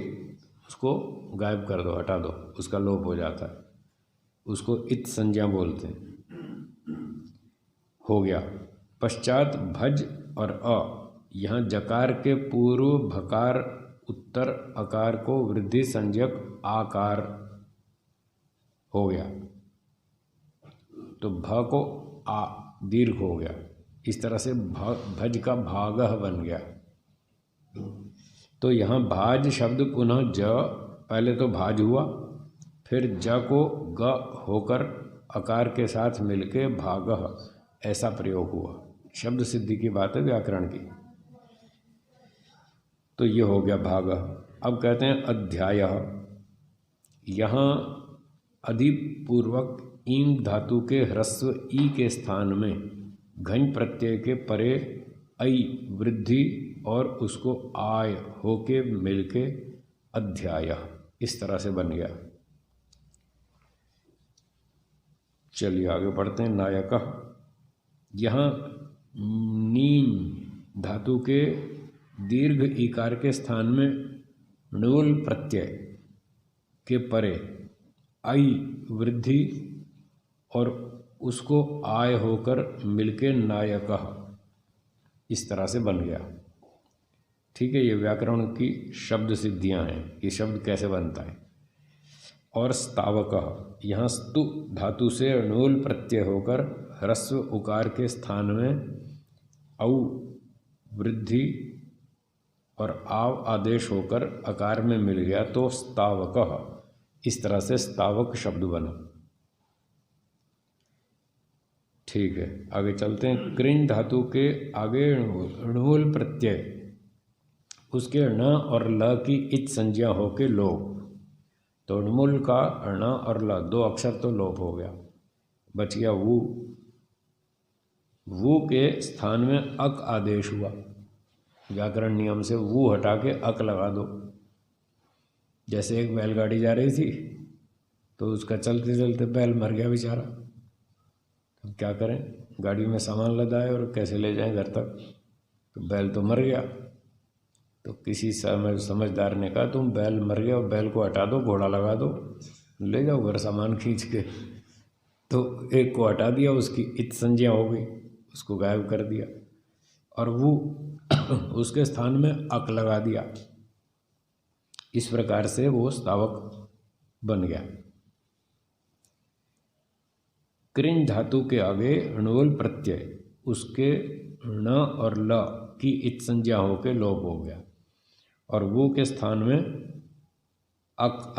उसको गायब कर दो, हटा दो, उसका लोप हो जाता है, उसको इत संज्ञा बोलते हैं। हो गया। पश्चात भज और अ, यहाँ जकार के पूर्व भकार उत्तर अकार को वृद्धि संज्ञक आकार हो गया, तो भ को आ दीर्घ हो गया। इस तरह से भज का भागह बन गया। तो यहाँ भाज शब्द पुनः ज, पहले तो भाज हुआ, फिर ज को ग होकर अकार के साथ मिलके भागह ऐसा प्रयोग हुआ। शब्द सिद्धि की बात है व्याकरण की। तो ये हो गया भागह। अब कहते हैं अध्यायः। यहाँ अधिपूर्वक ईंग धातु के ह्रस्व ई के स्थान में घञ प्रत्यय के परे ऐ वृद्धि और उसको आय होके मिलके अध्याय इस तरह से बन गया। चलिए आगे बढ़ते हैं। नायकः, यहाँ नीं धातु के दीर्घ इकार के स्थान में णुल प्रत्यय के परे ऐ वृद्धि और उसको आय होकर मिलके नायकः इस तरह से बन गया। ठीक है, ये व्याकरण की शब्द सिद्धियां हैं कि शब्द कैसे बनता है। और स्तावकः, यहाँ स्तु धातु से णुल प्रत्यय होकर ह्रस्व उकार के स्थान में औ वृद्धि और आव आदेश होकर अकार में मिल गया, तो स्तावकः इस तरह से स्तावक शब्द बना। ठीक है, आगे चलते हैं। कृञ धातु के आगे णुल प्रत्यय, उसके ण और ल की इच संज्ञा होके लोप, तो णुल का ण और ल दो अक्षर तो लोप हो गया, बच गया वु। वु के स्थान में अक आदेश हुआ। व्याकरण नियम से वु हटा के अक लगा दो। जैसे एक बैलगाड़ी जा रही थी तो उसका चलते चलते बैल मर गया बेचारा, अब क्या करें, गाड़ी में सामान लदाए और कैसे ले जाएं घर तक, तो बैल तो मर गया। तो किसी समझदार ने कहा तुम बैल मर गया और बैल को हटा दो, घोड़ा लगा दो, ले जाओ घर सामान खींच के। तो एक को हटा दिया, उसकी इत संज्ञा हो गई, उसको गायब कर दिया, और वो उसके स्थान में अक लगा दिया। इस प्रकार से वो स्तावक बन गया। कृञ धातु के आगे णुल प्रत्यय, उसके ण और ल की इत संज्ञा होकर लोप हो गया, और वो के स्थान में अक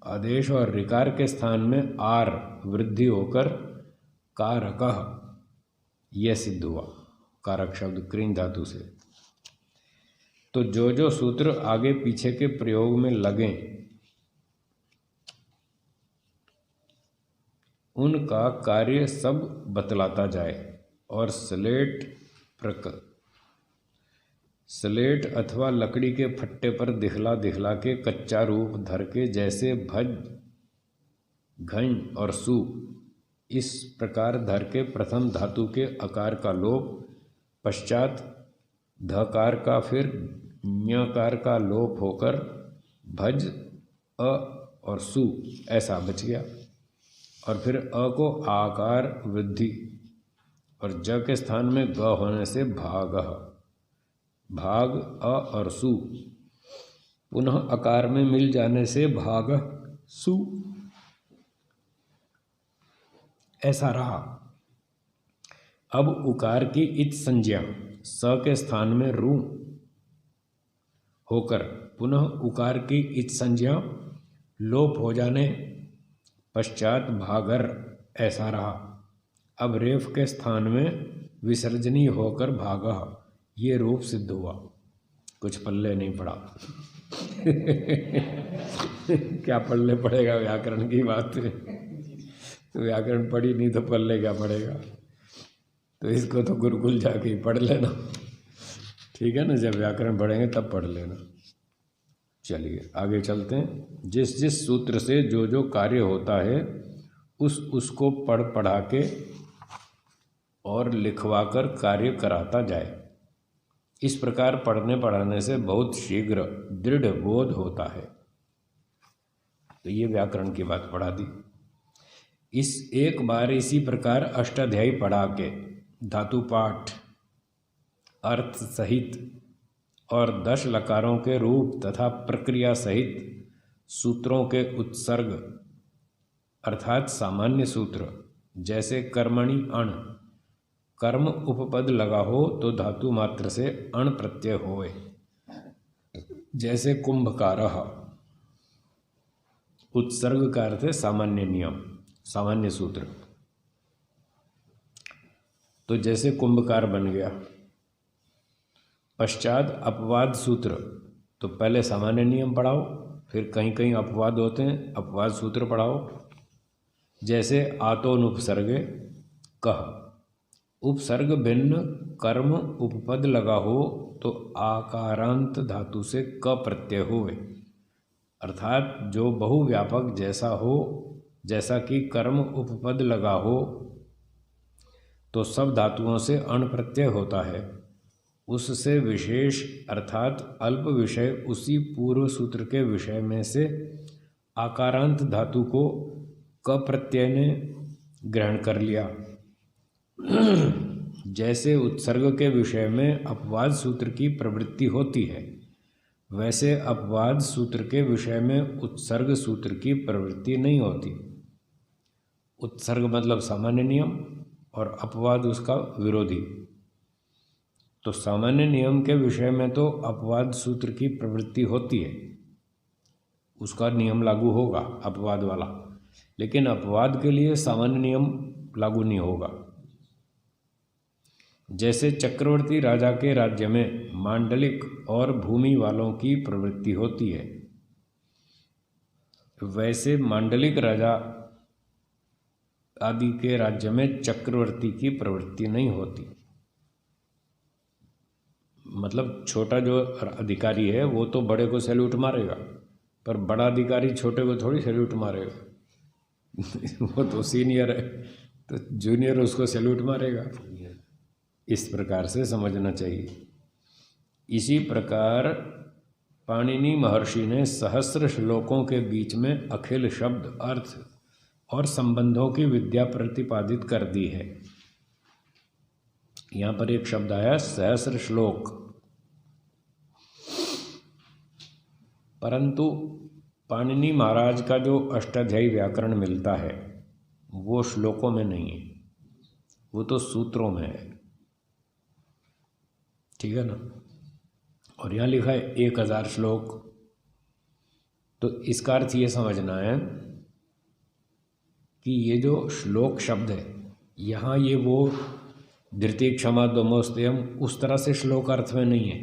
आदेश और ऋकार के स्थान में आर वृद्धि होकर कारकः यह सिद्ध हुआ। कारक शब्द कृञ धातु से। तो जो जो सूत्र आगे पीछे के प्रयोग में लगें उनका कार्य सब बतलाता जाए, और स्लेट अथवा लकड़ी के फट्टे पर दिखला दिखला के कच्चा रूप धर के, जैसे भज घञ और सु इस प्रकार धर के प्रथम धातु के अकार का लोप, पश्चात धकार का फिर ञकार का लोप होकर भज अ और सु ऐसा बच गया, और फिर अ को आकार वृद्धि और ज के स्थान में ग होने से भागः, भाग अ और सु पुनः अकार में मिल जाने से भागः सु ऐसा रहा। अब उकार की इच संज्ञा स के स्थान में रू होकर पुनः उकार की इच संज्ञा लोप हो जाने पश्चात भागर ऐसा रहा। अब रेफ के स्थान में विसर्जनीय होकर भागः ये रूप सिद्ध हुआ। कुछ पल्ले नहीं पड़ा। क्या पल्ले पड़ेगा, व्याकरण की बात है। व्याकरण पढ़ी नहीं तो पल्ले क्या पड़ेगा। तो इसको तो गुरुकुल जाके ही पढ़ लेना, ठीक है ना। जब व्याकरण पढ़ेंगे तब पढ़ लेना। चलिए आगे चलते हैं। जिस जिस सूत्र से जो जो कार्य होता है उसको पढ़ पढ़ा के और लिखवाकर कार्य कराता जाए। इस प्रकार पढ़ने पढ़ाने से बहुत शीघ्र दृढ़ बोध होता है। तो ये व्याकरण की बात पढ़ा दी। इस एक बार इसी प्रकार अष्टाध्यायी पढ़ा के धातु पाठ अर्थ सहित और 10 लकारों के रूप तथा प्रक्रिया सहित सूत्रों के उत्सर्ग अर्थात सामान्य सूत्र जैसे कर्मणि अण, कर्म उपपद लगा हो तो धातु मात्र से अण प्रत्यय होए, जैसे कुंभकारः। उत्सर्ग का अर्थ है सामान्य नियम, सामान्य सूत्र। तो जैसे कुंभकार बन गया। पश्चात अपवाद सूत्र, तो पहले सामान्य नियम पढ़ाओ, फिर कहीं कहीं अपवाद होते हैं, अपवाद सूत्र पढ़ाओ। जैसे आतोनुपसर्गे कह, उपसर्ग भिन्न कर्म उपपद लगा हो तो आकारांत धातु से क प्रत्यय होवे, अर्थात जो बहुव्यापक जैसा हो, जैसा कि कर्म उपपद लगा हो तो सब धातुओं से अण प्रत्यय होता है। उससे विशेष अर्थात अल्प विषय उसी पूर्व सूत्र के विषय में से आकारांत धातु को क प्रत्यय ने ग्रहण कर लिया। जैसे उत्सर्ग के विषय में अपवाद सूत्र की प्रवृत्ति होती है, वैसे अपवाद सूत्र के विषय में उत्सर्ग सूत्र की प्रवृत्ति नहीं होती। उत्सर्ग मतलब सामान्य नियम और अपवाद उसका विरोधी। तो सामान्य नियम के विषय में तो अपवाद सूत्र की प्रवृत्ति होती है, उसका नियम लागू होगा अपवाद वाला, लेकिन अपवाद के लिए सामान्य नियम लागू नहीं होगा। जैसे चक्रवर्ती राजा के राज्य में मांडलिक और भूमि वालों की प्रवृत्ति होती है, वैसे मांडलिक राजा आदि के राज्य में चक्रवर्ती की प्रवृत्ति नहीं होती। मतलब छोटा जो अधिकारी है वो तो बड़े को सैल्यूट मारेगा, पर बड़ा अधिकारी छोटे को थोड़ी सैल्यूट मारेगा। वो तो सीनियर है तो जूनियर उसको सैल्यूट मारेगा। इस प्रकार से समझना चाहिए। इसी प्रकार पाणिनि महर्षि ने सहस्र श्लोकों के बीच में अखिल शब्द अर्थ और संबंधों की विद्या प्रतिपादित कर दी है। यहाँ पर एक शब्द आया सहस्र श्लोक, परंतु पाणिनि महाराज का जो अष्टाध्यायी व्याकरण मिलता है वो श्लोकों में नहीं है, वो तो सूत्रों में है, ठीक है ना। और यहाँ लिखा है 1000 श्लोक। तो इसका अर्थ ये समझना है कि ये जो श्लोक शब्द है यहाँ ये वो धृति क्षमा दोमोस्तेयम उस तरह से श्लोक अर्थ में नहीं है।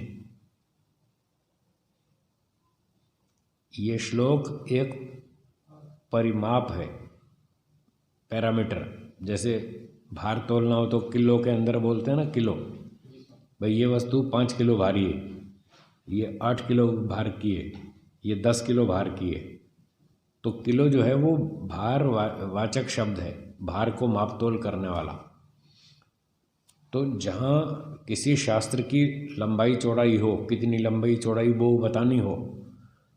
ये श्लोक एक परिमाप है, पैरामीटर। जैसे भार तोलना हो तो किलो के अंदर बोलते हैं ना, किलो। भाई ये वस्तु 5 किलो भारी है, ये 8 किलो भार की है, ये 10 किलो भार की है। तो किलो जो है वो भार वाचक शब्द है, भार को मापतोल करने वाला। तो जहाँ किसी शास्त्र की लंबाई चौड़ाई हो, कितनी लंबाई चौड़ाई वो बतानी हो,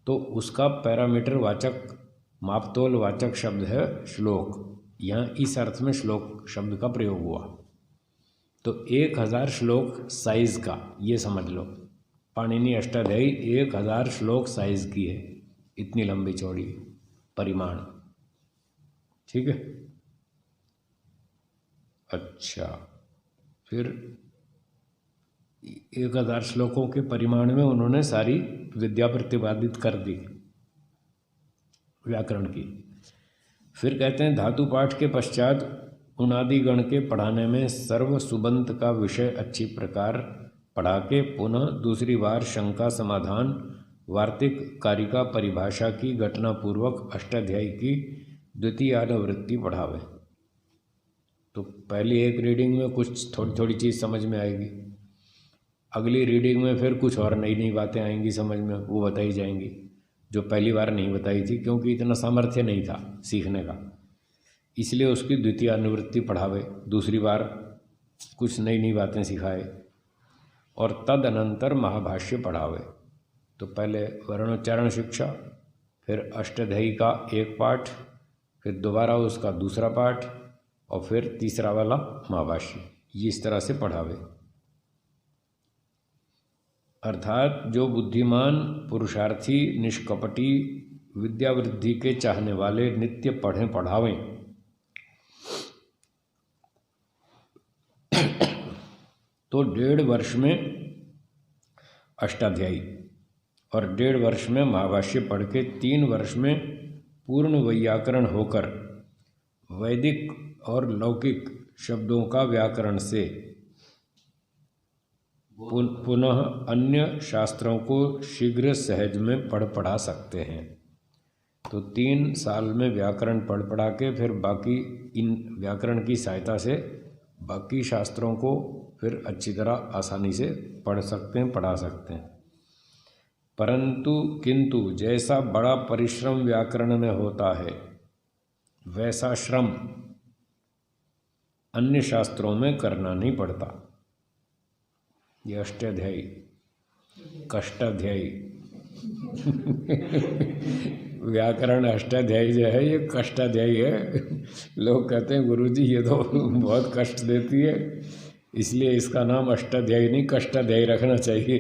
तो उसका पैरामीटर वाचक मापतोल वाचक शब्द है श्लोक। यहाँ इस अर्थ में श्लोक शब्द का प्रयोग हुआ। तो 1000 श्लोक साइज का, ये समझ लो, पाणिनि अष्टाध्यायी 1000 श्लोक साइज की है, इतनी लंबी चौड़ी परिमाण। ठीक है। अच्छा, फिर 1000 श्लोकों के परिमाण में उन्होंने सारी विद्या प्रतिपादित कर दी व्याकरण की। फिर कहते हैं धातु पाठ के पश्चात उनादि गण के पढ़ाने में सर्व सुबंत का विषय अच्छी प्रकार पढ़ा के पुनः दूसरी बार शंका समाधान वार्तिक कारिका परिभाषा की घटना पूर्वक अष्टाध्यायी की द्वितीय अनुवृत्ति पढ़ावे। तो पहली एक रीडिंग में कुछ थोड़ी थोड़ी चीज़ समझ में आएगी, अगली रीडिंग में फिर कुछ और नई नई बातें आएंगी समझ में, वो बताई जाएंगी जो पहली बार नहीं बताई थी, क्योंकि इतना सामर्थ्य नहीं था सीखने का, इसलिए उसकी द्वितीय अनुवृत्ति पढ़ावे, दूसरी बार कुछ नई नई बातें सिखाए और तदनंतर महाभाष्य पढ़ावे। तो पहले वर्णोच्चारण शिक्षा, फिर अष्टाध्यायी का एक पाठ, फिर दोबारा उसका दूसरा पाठ और फिर तीसरा वाला महाभाष्य, ये इस तरह से पढ़ावे। अर्थात जो बुद्धिमान पुरुषार्थी निष्कपटी विद्यावृद्धि के चाहने वाले नित्य पढ़ें पढ़ावें, तो 1.5 वर्ष में अष्टाध्यायी और 1.5 वर्ष में महाभाष्य पढ़ के 3 वर्ष में पूर्ण वैयाकरण होकर वैदिक और लौकिक शब्दों का व्याकरण से पुनः अन्य शास्त्रों को शीघ्र सहज में पढ़ा सकते हैं। तो 3 साल में व्याकरण पढ़ा के फिर बाकी इन व्याकरण की सहायता से बाकी शास्त्रों को फिर अच्छी तरह आसानी से पढ़ सकते हैं, पढ़ा सकते हैं। किंतु जैसा बड़ा परिश्रम व्याकरण में होता है वैसा श्रम अन्य शास्त्रों में करना नहीं पड़ता। ये अष्टाध्यायी कष्टाध्यायी व्याकरण अष्टाध्यायी जो है ये कष्टाध्यायी है। लोग कहते हैं गुरुजी ये तो बहुत कष्ट देती है, इसलिए इसका नाम अष्टाध्यायी नहीं कष्टाध्यायी रखना चाहिए।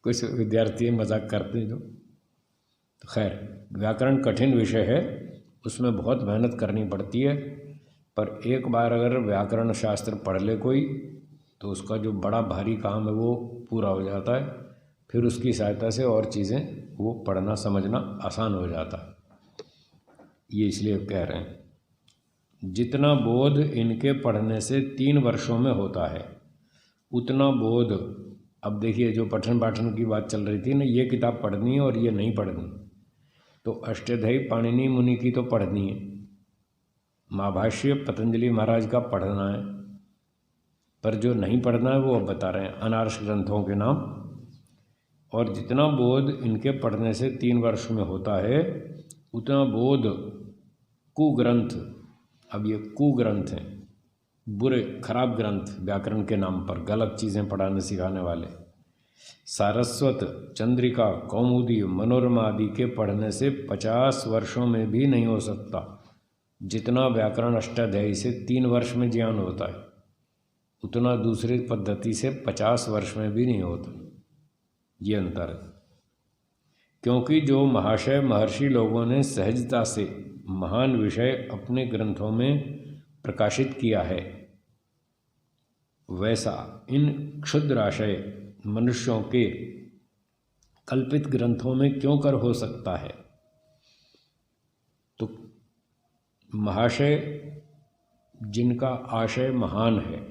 कुछ विद्यार्थी मजाक करते हैं जो। तो खैर व्याकरण कठिन विषय है, उसमें बहुत मेहनत करनी पड़ती है, पर एक बार अगर व्याकरण शास्त्र पढ़ ले कोई तो उसका जो बड़ा भारी काम है वो पूरा हो जाता है। फिर उसकी सहायता से और चीज़ें वो पढ़ना समझना आसान हो जाता है। ये इसलिए कह रहे हैं जितना बोध इनके पढ़ने से 3 वर्षों में होता है उतना बोध। अब देखिए जो पठन पाठन की बात चल रही थी ना, ये किताब पढ़नी है और ये नहीं पढ़नी, तो अष्टाध्यायी पाणिनि मुनि की तो पढ़नी है, महाभाष्य पतंजलि महाराज का पढ़ना है, पर जो नहीं पढ़ना है वो अब बता रहे हैं अनार्ष ग्रंथों के नाम। और जितना बोध इनके पढ़ने से 3 वर्ष में होता है उतना बोध कुग्रंथ, अब ये कुग्रंथ हैं, बुरे खराब ग्रंथ व्याकरण के नाम पर गलत चीज़ें पढ़ाने सिखाने वाले, सारस्वत, चंद्रिका, कौमुदी, मनोरमा आदि के पढ़ने से 50 वर्षों में भी नहीं हो सकता जितना व्याकरण अष्टाध्यायी से 3 वर्ष में ज्ञान होता है, उतना दूसरी पद्धति से 50 वर्ष में भी नहीं होता। ये अंतर है, क्योंकि जो महाशय महर्षि लोगों ने सहजता से महान विषय अपने ग्रंथों में प्रकाशित किया है, वैसा इन क्षुद्राशय मनुष्यों के कल्पित ग्रंथों में क्यों कर हो सकता है। तो महाशय जिनका आशय महान है,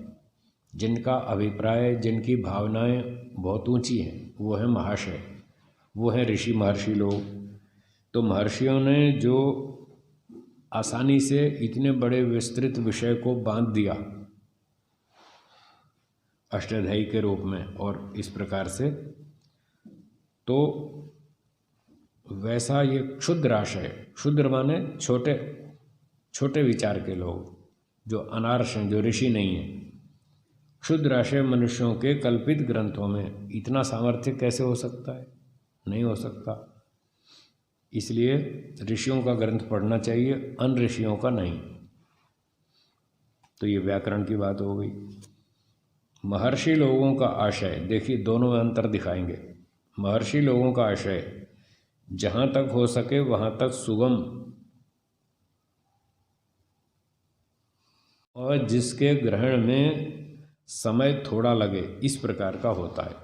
जिनका अभिप्राय, जिनकी भावनाएं बहुत ऊंची हैं, वो है महाशय, वो है ऋषि महर्षि लोग। तो महर्षियों ने जो आसानी से इतने बड़े विस्तृत विषय को बांध दिया अष्टाध्यायी के रूप में और इस प्रकार से, तो वैसा ये क्षुद्र आशय, क्षुद्र माने छोटे छोटे विचार के लोग जो अनार्ष हैं, जो ऋषि नहीं हैं, क्षुद्र आशय मनुष्यों के कल्पित ग्रंथों में इतना सामर्थ्य कैसे हो सकता है? नहीं हो सकता। इसलिए ऋषियों का ग्रंथ पढ़ना चाहिए, अन्य ऋषियों का नहीं। तो ये व्याकरण की बात हो गई। महर्षि लोगों का आशय, देखिए दोनों में अंतर दिखाएंगे। महर्षि लोगों का आशय जहाँ तक हो सके वहाँ तक सुगम और जिसके ग्रहण में समय थोड़ा लगे, इस प्रकार का होता है।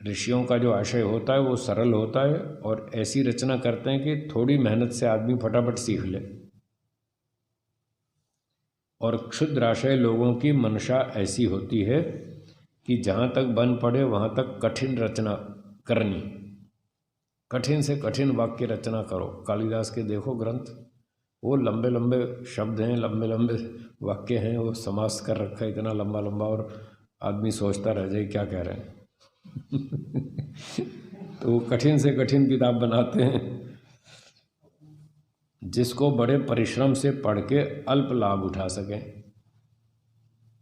ऋषियों का जो आशय होता है वो सरल होता है और ऐसी रचना करते हैं कि थोड़ी मेहनत से आदमी फटाफट सीख ले। और क्षुद्र आशय लोगों की मंशा ऐसी होती है कि जहाँ तक बन पड़े वहाँ तक कठिन रचना करनी, कठिन से कठिन वाक्य रचना करो। कालिदास के देखो ग्रंथ, वो लंबे लंबे शब्द हैं, लंबे लंबे वाक्य हैं, वो समास कर रखा है इतना लंबा लंबा, और आदमी सोचता रह जाए क्या कह रहे हैं। तो वो कठिन से कठिन किताब बनाते हैं जिसको बड़े परिश्रम से पढ़ के अल्प लाभ उठा सकें।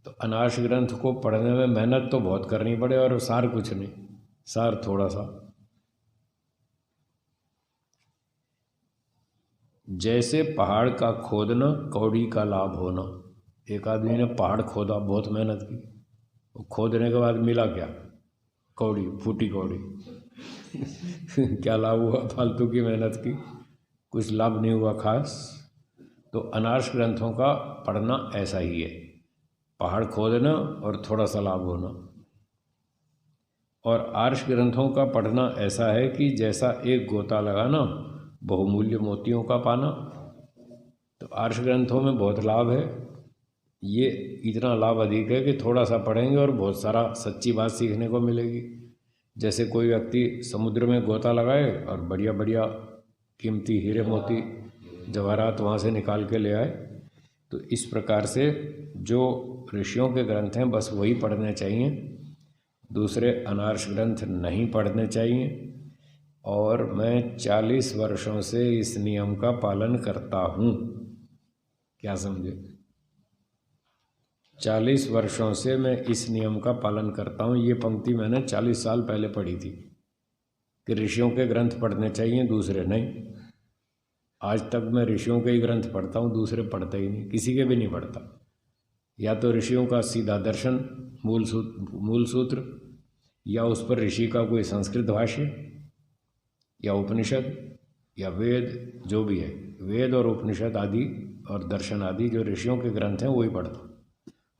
तो अनार्ष ग्रंथ को पढ़ने में मेहनत तो बहुत करनी पड़े और सार कुछ नहीं, सार थोड़ा सा। जैसे पहाड़ का खोदना कौड़ी का लाभ होना। एक आदमी ने पहाड़ खोदा, बहुत मेहनत की, वो खोदने के बाद मिला क्या? कौड़ी, फूटी कौड़ी। क्या लाभ हुआ? फालतू की मेहनत की, कुछ लाभ नहीं हुआ खास। तो अनार्ष ग्रंथों का पढ़ना ऐसा ही है, पहाड़ खोदना और थोड़ा सा लाभ होना। और आर्ष ग्रंथों का पढ़ना ऐसा है कि जैसा एक गोता लगाना बहुमूल्य मोतियों का पाना। तो आर्ष ग्रंथों में बहुत लाभ है, ये इतना लाभ अधिक है कि थोड़ा सा पढ़ेंगे और बहुत सारा सच्ची बात सीखने को मिलेगी। जैसे कोई व्यक्ति समुद्र में गोता लगाए और बढ़िया बढ़िया कीमती हीरे मोती जवाहरात वहाँ से निकाल के ले आए। तो इस प्रकार से जो ऋषियों के ग्रंथ हैं बस वही पढ़ने चाहिए, दूसरे अनार्ष ग्रंथ नहीं पढ़ने चाहिए। और मैं 40 वर्षों से इस नियम का पालन करता हूँ। क्या समझे? 40 वर्षों से मैं इस नियम का पालन करता हूँ। ये पंक्ति मैंने 40 साल पहले पढ़ी थी कि ऋषियों के ग्रंथ पढ़ने चाहिए, दूसरे नहीं। आज तक मैं ऋषियों के ही ग्रंथ पढ़ता हूँ, दूसरे पढ़ता ही नहीं, किसी के भी नहीं पढ़ता। या तो ऋषियों का सीधा दर्शन मूल सूत्र, या उस पर ऋषि का कोई संस्कृत भाष्य, या उपनिषद, या वेद, जो भी है वेद और उपनिषद आदि और दर्शन आदि जो ऋषियों के ग्रंथ हैं वही पढ़ता,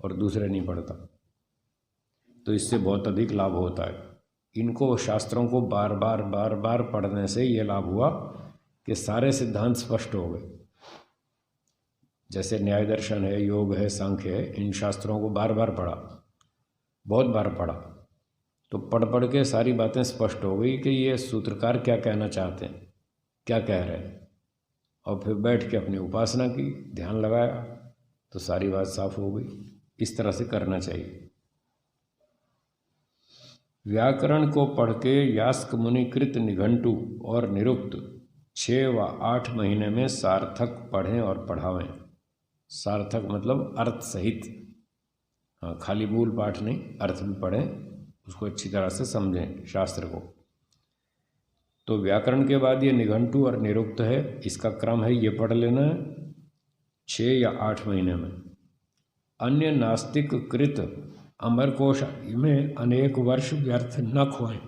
और दूसरे नहीं पढ़ता। तो इससे बहुत अधिक लाभ होता है। इनको शास्त्रों को बार बार पढ़ने से ये लाभ हुआ कि सारे सिद्धांत स्पष्ट हो गए। जैसे न्याय दर्शन है, योग है, सांख्य है, इन शास्त्रों को बार बार पढ़ा, बहुत बार पढ़ा, तो पढ़ के सारी बातें स्पष्ट हो गई कि ये सूत्रकार क्या कहना चाहते हैं, क्या कह रहे हैं। और फिर बैठ के अपनी उपासना की, ध्यान लगाया, तो सारी बात साफ हो गई। इस तरह से करना चाहिए। व्याकरण को पढ़ के यास्क मुनिकृत निघंटु और निरुक्त 6 व 8 महीने में सार्थक पढ़ें और पढ़ावें। सार्थक मतलब अर्थ सहित, हाँ, खाली मूल पाठ नहीं, अर्थ भी पढ़ें, उसको अच्छी तरह से समझें शास्त्र को। तो व्याकरण के बाद ये निघंटु और निरुक्त है, इसका क्रम है, ये पढ़ लेना है 6 या 8 महीने में। अन्य नास्तिक कृत अमरकोश में अनेक वर्ष व्यर्थ न खोएं।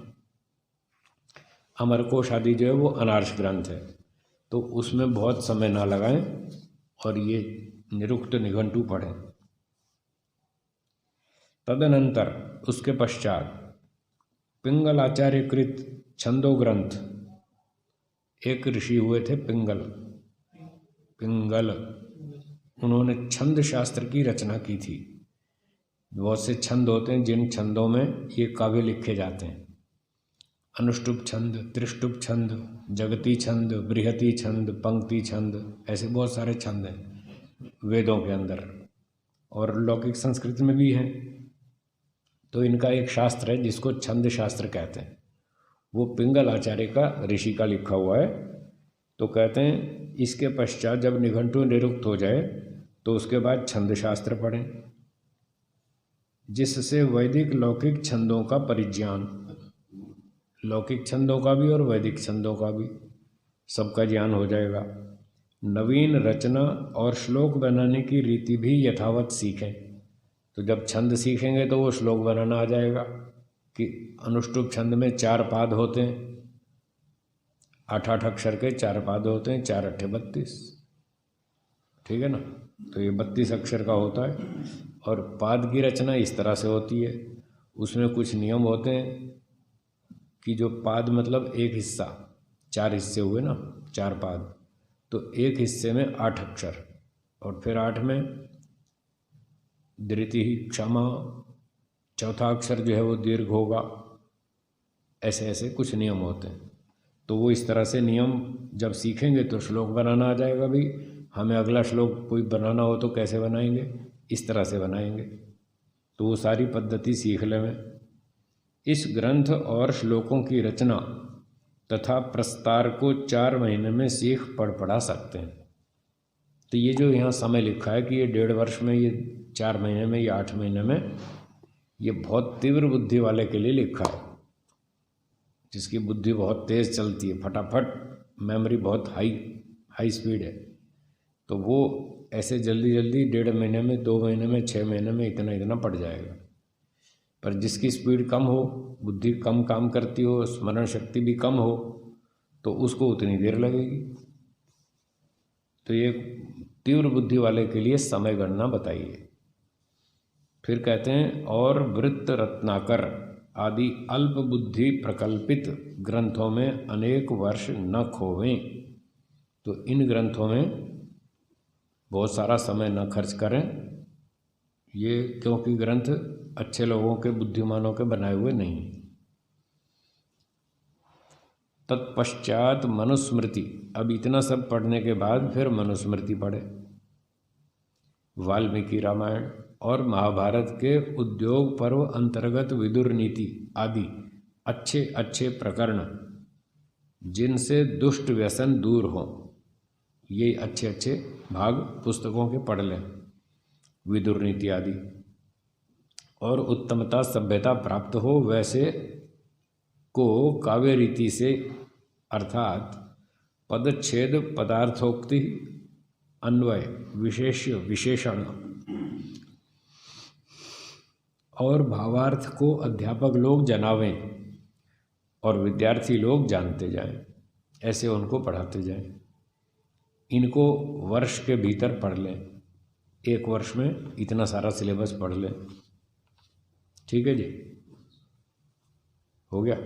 अमरकोश आदि जो है वो अनार्ष ग्रंथ है, तो उसमें बहुत समय ना लगाएं और ये निरुक्त निघंटु पढ़ें। तदनंतर उसके पश्चात पिंगल आचार्य कृत छंदो ग्रंथ, एक ऋषि हुए थे पिंगल, उन्होंने छंद शास्त्र की रचना की थी। बहुत से छंद होते हैं जिन छंदों में ये काव्य लिखे जाते हैं। अनुष्टुप छंद, त्रिष्टुप छंद, जगती छंद, बृहति छंद, पंक्ति छंद, ऐसे बहुत सारे छंद हैं वेदों के अंदर, और लौकिक संस्कृत में भी हैं। तो इनका एक शास्त्र है जिसको छंद शास्त्र कहते हैं, वो पिंगल आचार्य का, ऋषि का लिखा हुआ है। तो कहते हैं इसके पश्चात जब निघंटु निरुक्त हो जाए तो उसके बाद छंद शास्त्र पढ़ें, जिससे वैदिक लौकिक छंदों का परिज्ञान, लौकिक छंदों का भी और वैदिक छंदों का भी सबका ज्ञान हो जाएगा। नवीन रचना और श्लोक बनाने की रीति भी यथावत सीखें। तो जब छंद सीखेंगे तो वो श्लोक बनाना आ जाएगा कि अनुष्टुप छंद में 4 पाद होते हैं, 8-8 अक्षर के 4 पाद होते हैं, 4 अट्ठे 32, ठीक है ना। तो ये 32 अक्षर का होता है और पाद की रचना इस तरह से होती है। उसमें कुछ नियम होते हैं कि जो पाद मतलब एक हिस्सा, 4 हिस्से हुए ना, 4 पाद, तो एक हिस्से में 8 अक्षर और फिर 8 में द्वितीय क्षमा, चौथा अक्षर जो है वो दीर्घ होगा, ऐसे ऐसे कुछ नियम होते हैं। तो वो इस तरह से नियम जब सीखेंगे तो श्लोक बनाना आ जाएगा। भाई हमें अगला श्लोक कोई बनाना हो तो कैसे बनाएंगे, इस तरह से बनाएंगे। तो वो सारी पद्धति सीख लें। इस ग्रंथ और श्लोकों की रचना तथा प्रस्तार को 4 महीने में सीख पढ़ा सकते हैं। तो ये जो यहाँ समय लिखा है कि ये 1.5 वर्ष में, ये 4 महीने में, ये 8 महीने में, ये बहुत तीव्र बुद्धि वाले के लिए लिखा है, जिसकी बुद्धि बहुत तेज़ चलती है, फटाफट मेमोरी बहुत हाई स्पीड है। तो वो ऐसे जल्दी जल्दी 1.5 महीने में, 2 महीने में, 6 महीने में इतना पड़ जाएगा। पर जिसकी स्पीड कम हो, बुद्धि कम काम करती हो, स्मरण शक्ति भी कम हो, तो उसको उतनी देर लगेगी। तो ये तीव्र बुद्धि वाले के लिए समय गणना बताइए। फिर कहते हैं और वृत्त रत्नाकर आदि अल्प बुद्धि प्रकल्पित ग्रंथों में अनेक वर्ष न खोवें। तो इन ग्रंथों में बहुत सारा समय न खर्च करें, ये क्योंकि ग्रंथ अच्छे लोगों के, बुद्धिमानों के बनाए हुए नहीं। तत्पश्चात मनुस्मृति, अब इतना सब पढ़ने के बाद फिर मनुस्मृति पढ़े, वाल्मीकि रामायण और महाभारत के उद्योग पर्व अंतर्गत विदुर नीति आदि अच्छे अच्छे प्रकरण जिनसे दुष्ट व्यसन दूर हों, ये अच्छे अच्छे भाग पुस्तकों के पढ़ लें, विदुर नीति आदि। और उत्तमता सभ्यता प्राप्त हो वैसे को काव्य रीति से, अर्थात पदच्छेद, पदार्थोक्ति, अन्वय, विशेष्य, विशेषण और भावार्थ को अध्यापक लोग जनावें और विद्यार्थी लोग जानते जाएं, ऐसे उनको पढ़ाते जाएं। इनको वर्ष के भीतर पढ़ लें, 1 वर्ष में इतना सारा सिलेबस पढ़ लें। ठीक है जी, हो गया।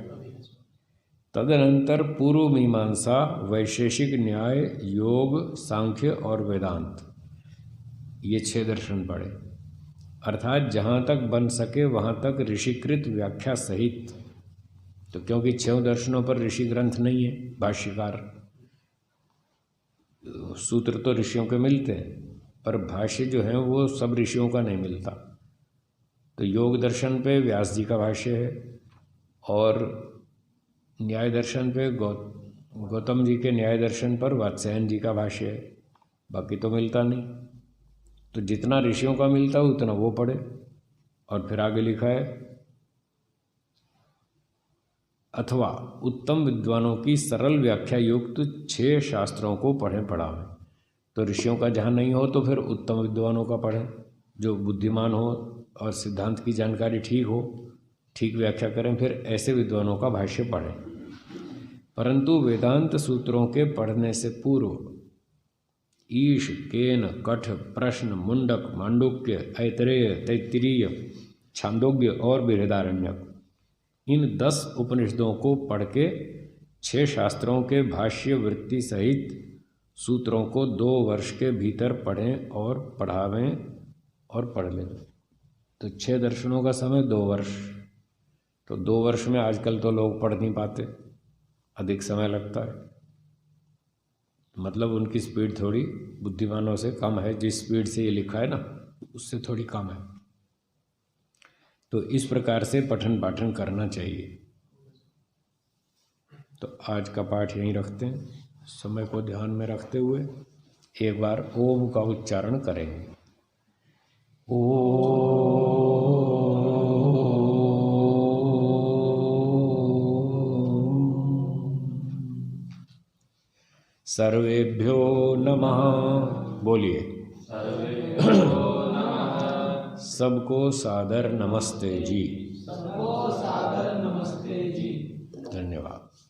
तदनंतर पूर्व मीमांसा, वैशेषिक न्याय, योग, सांख्य और वेदांत, ये 6 दर्शन पढ़े। अर्थात जहाँ तक बन सके वहाँ तक ऋषिकृत व्याख्या सहित। तो क्योंकि 6 दर्शनों पर ऋषि ग्रंथ नहीं है, भाष्यकार, सूत्र तो ऋषियों के मिलते हैं पर भाष्य जो है वो सब ऋषियों का नहीं मिलता। तो योग दर्शन पे व्यास जी का भाष्य है और न्याय दर्शन पे गौतम जी के न्याय दर्शन पर वात्स्यायन जी का भाष्य है, बाकी तो मिलता नहीं। तो जितना ऋषियों का मिलता है उतना वो पढ़े। और फिर आगे लिखा है अथवा उत्तम विद्वानों की सरल व्याख्या युक्त 6 शास्त्रों को पढ़ें पढ़ावें। तो ऋषियों का जहाँ नहीं हो तो फिर उत्तम विद्वानों का पढ़ें, जो बुद्धिमान हो और सिद्धांत की जानकारी ठीक हो, ठीक व्याख्या करें, फिर ऐसे विद्वानों का भाष्य पढ़ें। परंतु वेदांत सूत्रों के पढ़ने से पूर्व ईश, केन, कठ, प्रश्न, मुंडक, मांडुक्य, ऐतरेय, तैत्तिरीय, छांदोग्य और बृहदारण्यक, इन 10 उपनिषदों को पढ़ के 6 शास्त्रों के भाष्य वृत्ति सहित सूत्रों को 2 वर्ष के भीतर पढ़ें और पढ़ावें और पढ़ लें। तो 6 दर्शनों का समय 2 वर्ष। तो 2 वर्ष में आजकल तो लोग पढ़ नहीं पाते, अधिक समय लगता है। मतलब उनकी स्पीड थोड़ी बुद्धिमानों से कम है, जिस स्पीड से ये लिखा है ना उससे थोड़ी कम है। तो इस प्रकार से पठन पाठन करना चाहिए। तो आज का पाठ यहीं रखते हैं, समय को ध्यान में रखते हुए एक बार ओम का उच्चारण करेंगे। ओम सर्वेभ्यो नमः। बोलिए सबको सादर नमस्ते जी। सबको सादर नमस्ते जी। धन्यवाद।